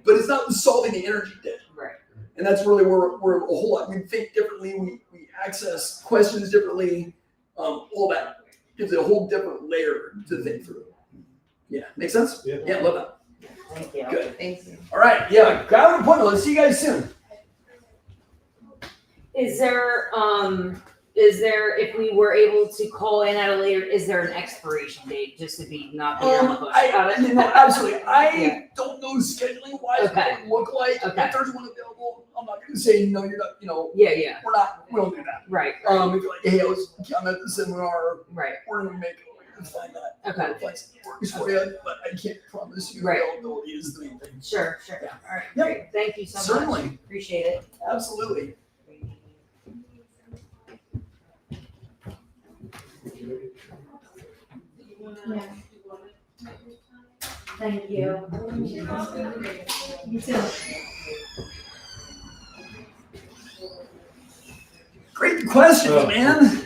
But it's not solving the energy debt. Right. And that's really where we're a whole lot. We think differently, we access questions differently, all that gives it a whole different layer to think through. Yeah, make sense? Yeah. Yeah, love that. Thank you. Good. Thanks. All right, yeah, grab an appointment. Let's see you guys soon. Is there, if we were able to call in at a later, is there an expiration date just to be not be on the bush? Absolutely. I Yeah. don't know scheduling wise what Okay. it would look like. Okay. If there's one available, I'm not going to say no. You're not. Yeah. We don't do that. Right. If you're like, hey, I'm at the seminar. Right. We're gonna make to find that. Okay. Place that works for you, but I can't promise you Right. availability is the main thing. Sure. Yeah. All right. Yep. Great. Thank you so much. Certainly. Appreciate it. Absolutely. Yeah. Thank you. You too. Great questions, Oh. man.